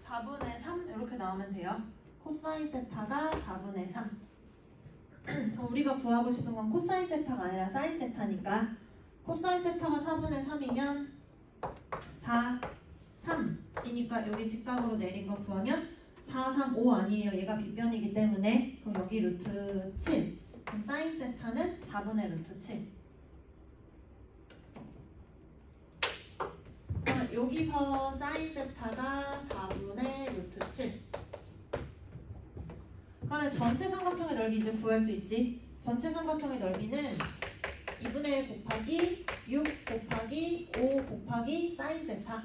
4분의 3 이렇게 나오면 돼요. 코사인 세타가 4분의 3. 우리가 구하고 싶은 건 코사인 세타가 아니라 사인 세타니까 코사인 세타가 4분의 3이면 4, 3이니까 여기 직각으로 내린 거 구하면 4, 3, 5 아니에요. 얘가 빗변이기 때문에 그럼 여기 루트 7 그럼 사인 세타는 4분의 루트 7 여기서 사인 세타가 4분의 루트 7 그러면 전체 삼각형의 넓이 이제 구할 수 있지. 전체 삼각형의 넓이는 2분의 1 곱하기 6 곱하기 5 곱하기 사인 세타.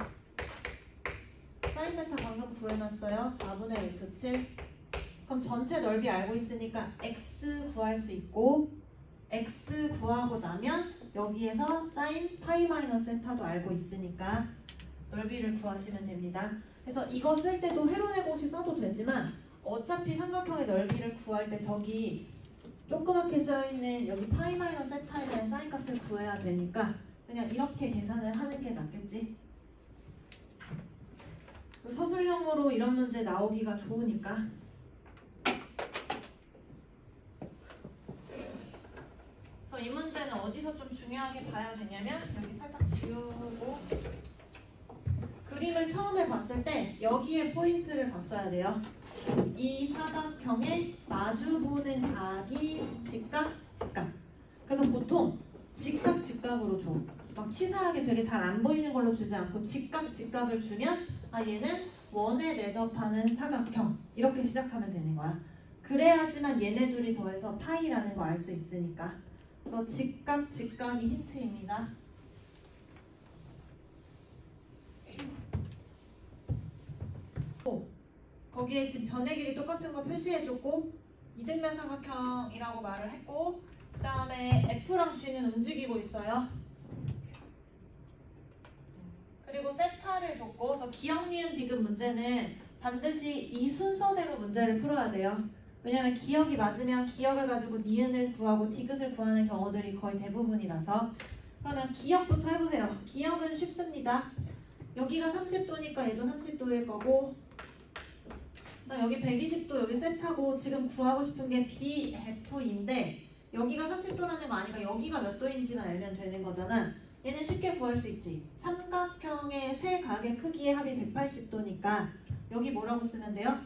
사인 세타 방금 구해놨어요. 4분의 루트 7. 그럼 전체 넓이 알고 있으니까 x 구할 수 있고 x 구하고 나면 여기에서 사인 파이 마이너스 세타도 알고 있으니까 넓이를 구하시면 됩니다. 그래서 이거 쓸 때도 회로의 공식 써도 되지만 어차피 삼각형의 넓이를 구할 때 저기 조그맣게 써있는 여기 파이 마이너스 세타에 대한 사인 값을 구해야 되니까 그냥 이렇게 계산을 하는 게 낫겠지. 서술형으로 이런 문제 나오기가 좋으니까. 그래서 이 문제는 어디서 좀 중요하게 봐야 되냐면 여기 살짝 지우고 그림을 처음에 봤을 때 여기에 포인트를 봤어야 돼요. 이 사각형의 마주보는 각이 직각. 그래서 보통 직각으로 줘. 막 치사하게 되게 잘 안 보이는 걸로 주지 않고 직각을 주면 아 얘는 원에 내접하는 사각형 이렇게 시작하면 되는 거야. 그래야지만 얘네 둘이 더해서 파이라는 거 알 수 있으니까. 그래서 직각이 힌트입니다. 거기에 지금 변의 길이 똑같은 거 표시해줬고 이등변 삼각형이라고 말을 했고 그 다음에 F랑 G는 움직이고 있어요. 그리고 세타를 줬고 그래서 기억, 니은, 디귿 문제는 반드시 이 순서대로 문제를 풀어야 돼요. 왜냐면 기역이 맞으면 기역을 가지고 니은을 구하고 디귿을 구하는 경우들이 거의 대부분이라서. 그러면 기역부터 해보세요. 기역은 쉽습니다. 여기가 30도니까 얘도 30도일 거고, 여기 120도 여기 세타고, 지금 구하고 싶은 게 BF인데 여기가 30도라는 거 아니까 여기가 몇 도인지만 알면 되는 거잖아. 얘는 쉽게 구할 수 있지. 삼각형의 세 각의 크기의 합이 180도니까 여기 뭐라고 쓰면 돼요?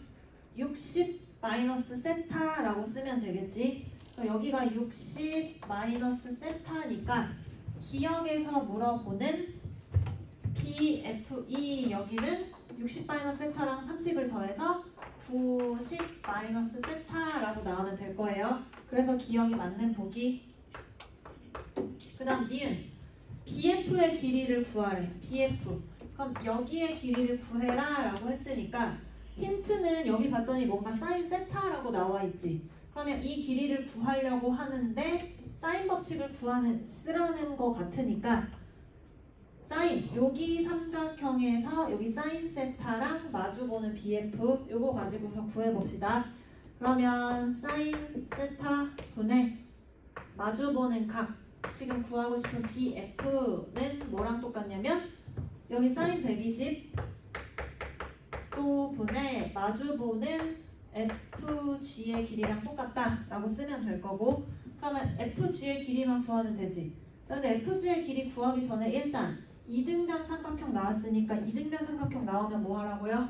60 마이너스 세타라고 쓰면 되겠지. 여기가 60 마이너스 세타니까 기역에서 물어보는 BFE 여기는 60 마이너스 세타랑 30을 더해서 90 마이너스 세타라고 나오면 될 거예요. 그래서 기역이 맞는 보기. 그 다음 니은 BF의 길이를 구하래. BF. 그럼 여기의 길이를 구해라 라고 했으니까 힌트는 여기 봤더니 뭔가 사인 세타라고 나와 있지. 그러면 이 길이를 구하려고 하는데 사인 법칙을 쓰라는 거 같으니까 사인, 여기 삼각형에서 여기 사인 세타랑 마주보는 BF 요거 가지고서 구해봅시다. 그러면 사인 세타 분의 마주보는 각, 지금 구하고 싶은 BF는 뭐랑 똑같냐면 여기 사인 120 또 분의 마주보는 FG의 길이랑 똑같다 라고 쓰면 될 거고, 그러면 FG의 길이만 구하면 되지. 그런데 FG의 길이 구하기 전에 일단 이등변 삼각형 나왔으니까 이등변 삼각형 나오면 뭐 하라고요?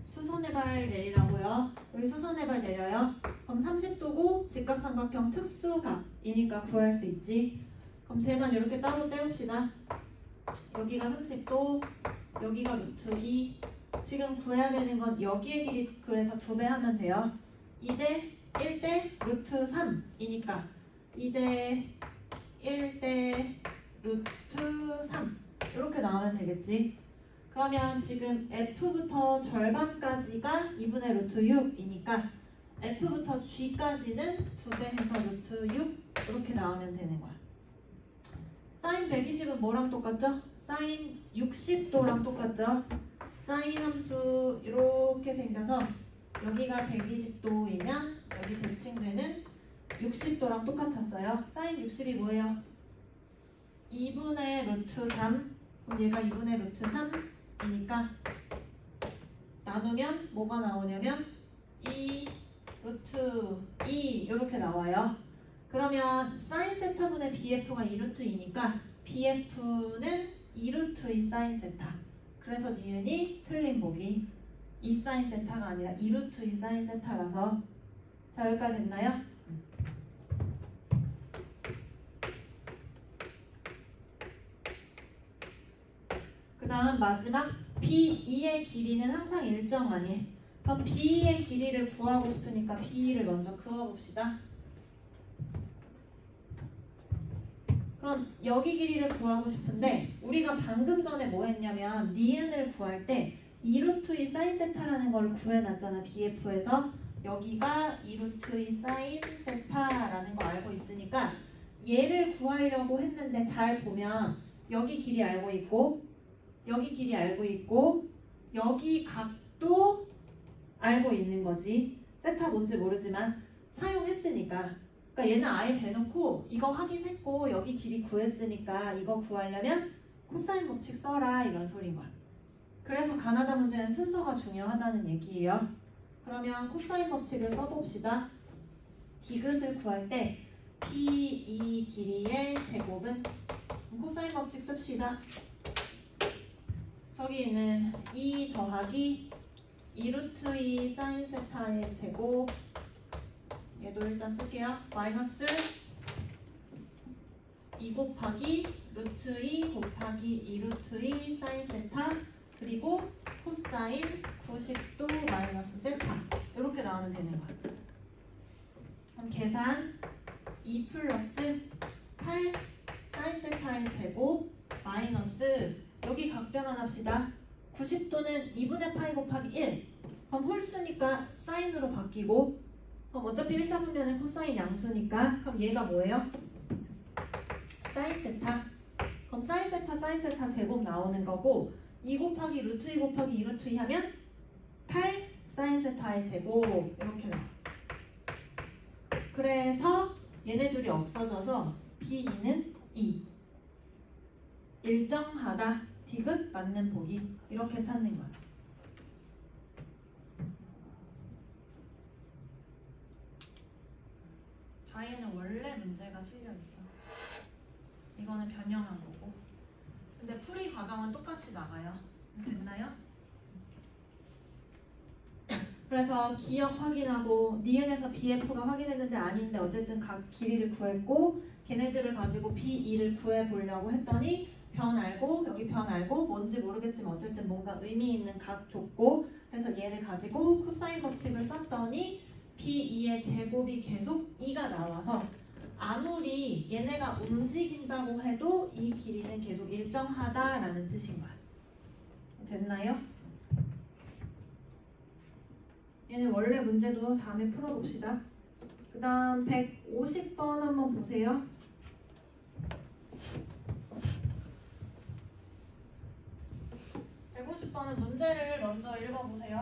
수선의 발 내리라고요. 여기 수선의 발 내려요. 그럼 30도고 직각삼각형 특수각이니까 구할 수 있지. 그럼 쟤만 이렇게 따로 떼봅시다. 여기가 30도, 여기가 루트 2. 지금 구해야 되는 건 여기의 길이 그래서 2배 하면 돼요. 2대 1대 루트 3이니까 2대 1대 루트 3 이렇게 나오면 되겠지. 그러면 지금 F부터 절반까지가 2분의 루트 6이니까 F부터 G까지는 2배 해서 루트 6 이렇게 나오면 되는 거야. 사인 120은 뭐랑 똑같죠? 사인 60도랑 똑같죠? 사인 함수 이렇게 생겨서 여기가 120도이면 여기 대칭되는 60도랑 똑같았어요. 사인 60이 뭐예요? 2분의 루트 3. 그럼 얘가 2분의 루트 3이니까 나누면 뭐가 나오냐면 2 루트 2 이렇게 나와요. 그러면 사인 세타분의 BF가 2루트이니까 BF는 2루트인 사인 세타. 그래서 니은이 틀린 보기. 2 사인 세타가 아니라 2루트인 사인 세타라서. 자, 여기까지 됐나요? 그 다음 마지막 B2의 길이는 항상 일정하니. 그럼 B2의 길이를 구하고 싶으니까 B2를 먼저 그어봅시다. 그럼 여기 길이를 구하고 싶은데 우리가 방금 전에 뭐 했냐면 니은을 구할 때 2루트2 사인 세타라는 걸 구해놨잖아. BF에서 여기가 2루트2 사인 세타라는 거 알고 있으니까 얘를 구하려고 했는데 잘 보면 여기 길이 알고 있고 여기 길이 알고 있고 여기 각도 알고 있는 거지. 세타 뭔지 모르지만 사용했으니까. 그러니까 얘는 아예 대놓고 이거 확인했고 여기 길이 구했으니까 이거 구하려면 코사인 법칙 써라 이런 소린 거야. 그래서 가나다 문제는 순서가 중요하다는 얘기예요. 그러면 코사인 법칙을 써봅시다. 디귿을 구할 때 P2 길이의 제곱은 코사인 법칙 씁시다. 저기 있는 2 더하기 2루트 2 사인 세타의 제곱, 얘도 일단 쓸게요. 마이너스 2 곱하기 루트 2 곱하기 2루트 2 사인 세타, 그리고 코사인 90도 마이너스 세타 이렇게 나오면 되는 거야. 그럼 계산 2 플러스 8 사인 세타의 제곱 마이너스 여기 각변환 합시다. 90도는 2분의 파이 곱하기 1. 그럼 홀수니까 사인으로 바뀌고, 그럼 어차피 1사분면은 코사인 양수니까 그럼 얘가 뭐예요? 사인 세타. 그럼 사인 세타 제곱 나오는 거고 2 곱하기 루트 2 곱하기 2 루트 2 하면 8 사인 세타의 제곱 이렇게 나와. 그래서 얘네 둘이 없어져서 B2는 2. 일정하다. 디귿 맞는 보기. 이렇게 찾는 거야. 좌에는 원래 문제가 실려 있어. 이거는 변형한 거고. 근데 풀이 과정은 똑같이 나가요. 됐나요? 그래서 기억 확인하고 니은에서 BF가 확인했는데 아닌데 어쨌든 각 길이를 구했고 걔네들을 가지고 B2를 구해보려고 했더니 변 알고 여기 변 알고 뭔지 모르겠지만 어쨌든 뭔가 의미 있는 각 줬고 그래서 얘를 가지고 코사인 법칙을 썼더니 B2의 제곱이 계속 2가 나와서 아무리 얘네가 움직인다고 해도 이 길이는 계속 일정하다라는 뜻인 거야. 됐나요? 얘는 원래 문제도 다음에 풀어봅시다. 그 다음 150번 한번 보세요. (150번은) 문제를 먼저 읽어보세요.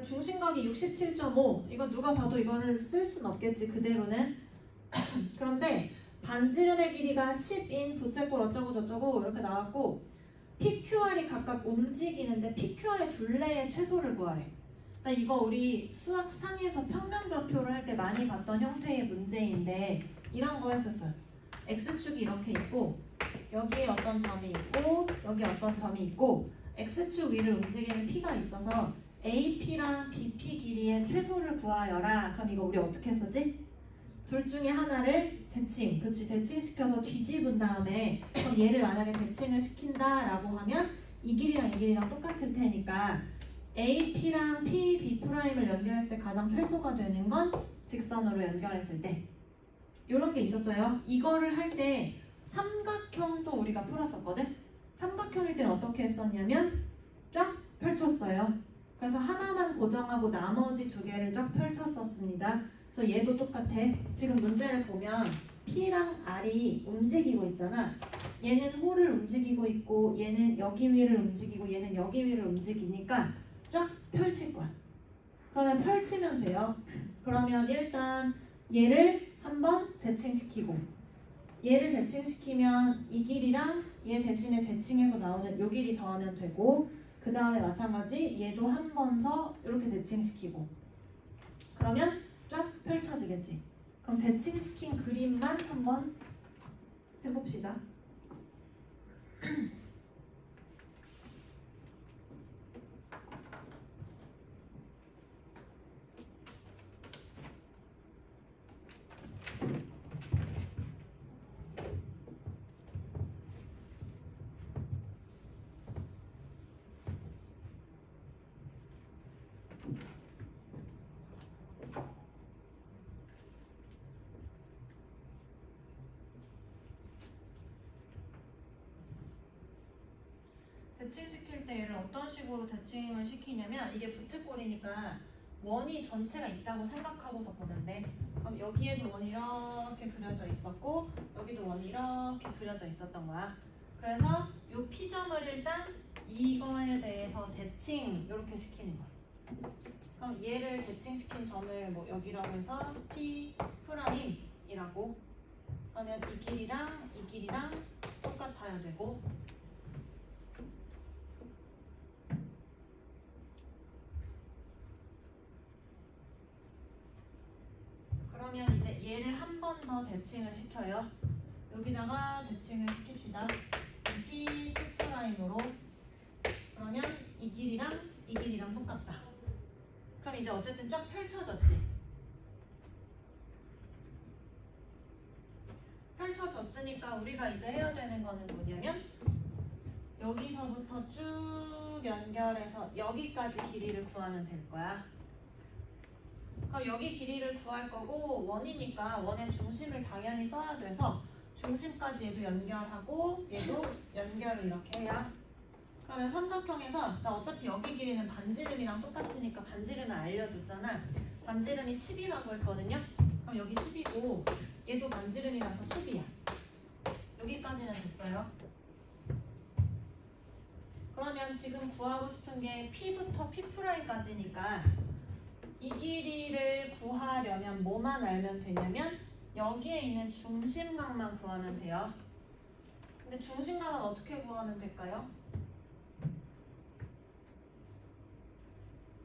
중심각이 67.5. 이거 누가 봐도 이거를 쓸 순 없겠지 그대로는. 그런데 반지름의 길이가 10인 부채꼴 어쩌고 저쩌고 이렇게 나왔고 PQR이 각각 움직이는데 PQR의 둘레의 최소를 구하래. 이거 우리 수학 상에서 평면좌표를 할 때 많이 봤던 형태의 문제인데 이런 거 했었어요. X축이 이렇게 있고 여기에 어떤 점이 있고 여기 어떤 점이 있고 X축 위를 움직이는 P가 있어서 AP랑 BP 길이의 최소를 구하여라. 그럼 이거 우리 어떻게 했었지? 둘 중에 하나를 대칭, 그치? 대칭시켜서 뒤집은 다음에 그럼 얘를 만약에 대칭을 시킨다라고 하면 이 길이랑 이 길이랑 똑같을 테니까 AP랑 P, B'을 연결했을 때 가장 최소가 되는 건 직선으로 연결했을 때 이런 게 있었어요. 이거를 할 때 삼각형도 우리가 풀었었거든? 삼각형일 때는 어떻게 했었냐면 쫙 펼쳤어요. 그래서 하나만 고정하고 나머지 두 개를 쫙 펼쳤었습니다. 그래서 얘도 똑같아. 지금 문제를 보면 P랑 R이 움직이고 있잖아. 얘는 호를 움직이고 있고 얘는 여기 위를 움직이고 얘는 여기 위를 움직이니까 쫙 펼칠 거야. 그러면 펼치면 돼요. 그러면 일단 얘를 한번 대칭시키고 얘를 대칭시키면 이 길이랑 얘 대신에 대칭해서 나오는 요 길이 더하면 되고 그 다음에 마찬가지 얘도 한 번 더 이렇게 대칭시키고 그러면 쫙 펼쳐지겠지. 그럼 대칭시킨 그림만 한번 해봅시다. 대칭시킬 때 얘를 어떤 식으로 대칭을 시키냐면 이게 부채꼴이니까 원이 전체가 있다고 생각하고서 보면 돼. 그럼 여기에도 원이 이렇게 그려져 있었고 여기도 원이 이렇게 그려져 있었던 거야. 그래서 이 P점을 일단 이거에 대해서 대칭 이렇게 시키는 거야. 그럼 얘를 대칭시킨 점을 뭐 여기라고 해서 P 프라임이라고 그러면 이 길이랑 똑같아야 되고 그러면 이제 얘를 한 번 더 대칭을 시켜요. 여기다가 대칭을 시킵시다. P 프라임으로 그러면 이 길이랑 똑같다. 그럼 이제 어쨌든 쫙 펼쳐졌지. 펼쳐졌으니까 우리가 이제 해야 되는 거는 뭐냐면 여기서부터 쭉 연결해서 여기까지 길이를 구하면 될 거야. 그럼 여기 길이를 구할 거고 원이니까 원의 중심을 당연히 써야 돼서 중심까지 얘도 연결하고 얘도 연결을 이렇게 해야 그러면 삼각형에서 나 어차피 여기 길이는 반지름이랑 똑같으니까 반지름을 알려줬잖아. 반지름이 10이라고 했거든요. 그럼 여기 10이고 얘도 반지름이라서 10이야. 여기까지는 됐어요. 그러면 지금 구하고 싶은 게 P부터 P'까지니까 이 길이를 구하려면 뭐만 알면 되냐면 여기에 있는 중심각만 구하면 돼요. 근데 중심각은 어떻게 구하면 될까요?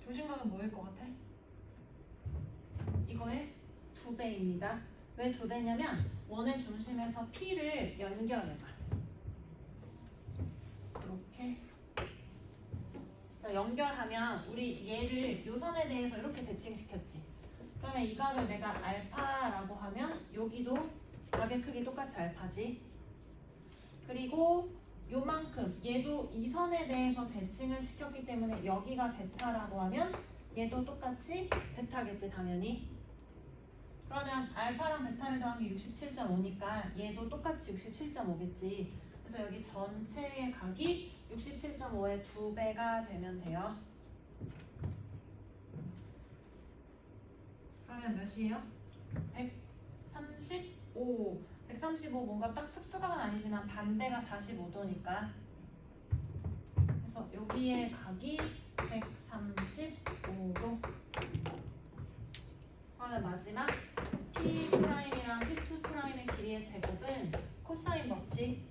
중심각은 뭐일 것 같아? 이거의 2배입니다. 왜 2배냐면 원의 중심에서 P를 연결해봐. 이렇게 연결하면 우리 얘를 요선에 대해서 이렇게 대칭시켰지. 그러면 이 각을 내가 알파라고 하면 여기도 각의 크기 똑같이 알파지. 그리고 요만큼 얘도 이 선에 대해서 대칭을 시켰기 때문에 여기가 베타라고 하면 얘도 똑같이 베타겠지 당연히. 그러면 알파랑 베타를 더한 게 67.5니까 얘도 똑같이 67.5겠지. 그래서 여기 전체의 각이 67.5의 2배가 되면 돼요. 그러면 몇이에요? 135. 135 뭔가 딱 특수각은 아니지만 반대가 45도니까. 그래서 여기의 각이 135도. 그러면 마지막 P'이랑 P2'의 길이의 제곱은 코사인 법칙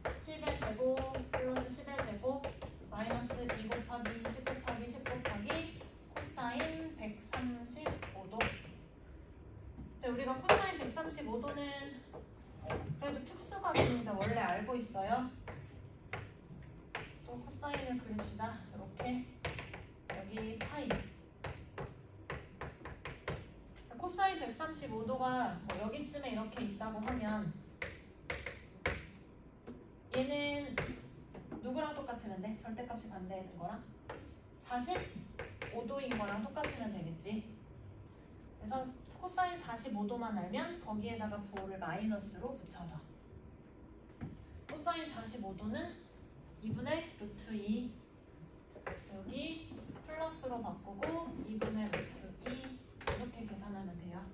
10의 제곱 플러스 10의 제곱 마이너스 2 곱하기 10 곱하기 10 곱하기 코사인 135도. 근데 우리가 코사인 135도는 그래도 특수각입니다. 원래 알고 있어요. 또 코사인을 그립시다. 이렇게 여기 파이. 코사인 135도가 뭐 여기쯤에 이렇게 있다고 하면 얘는 누구랑 똑같으면 절대값이 반대되는 거랑 45도인 거랑 똑같으면 되겠지. 그래서 코사인 45도만 알면 거기에다가 부호를 마이너스로 붙여서 코사인 45도는 2분의 루트 2 여기 플러스로 바꾸고 2분의 루트 2 이렇게 계산하면 돼요.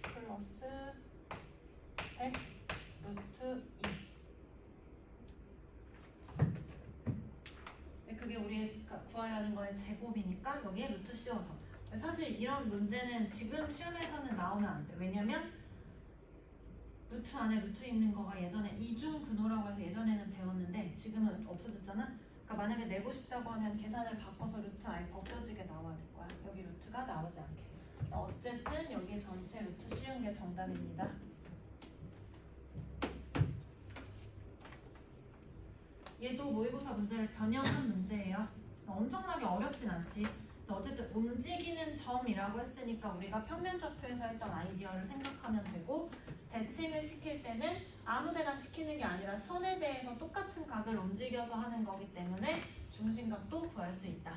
플러스 100 루트 2. 그게 우리 구하려는 거의 제곱이니까 여기에 루트 씌워서. 사실 이런 문제는 지금 시험에서는 나오면 안 돼. 왜냐면 루트 안에 루트 있는 거가 예전에 이중근호라고 해서 예전에는 배웠는데 지금은 없어졌잖아. 그러니까 만약에 내고 싶다고 하면 계산을 바꿔서 루트 아예 벗겨지게 나와야 될 거야. 여기 루트가 나오지 않게. 어쨌든 여기 전체 루트 씌운 게 정답입니다. 얘도 모의고사 문제를 변형한 문제예요. 엄청나게 어렵진 않지. 어쨌든 움직이는 점이라고 했으니까 우리가 평면좌표에서 했던 아이디어를 생각하면 되고, 대칭을 시킬 때는 아무데나 시키는 게 아니라 선에 대해서 똑같은 각을 움직여서 하는 거기 때문에 중심각도 구할 수 있다.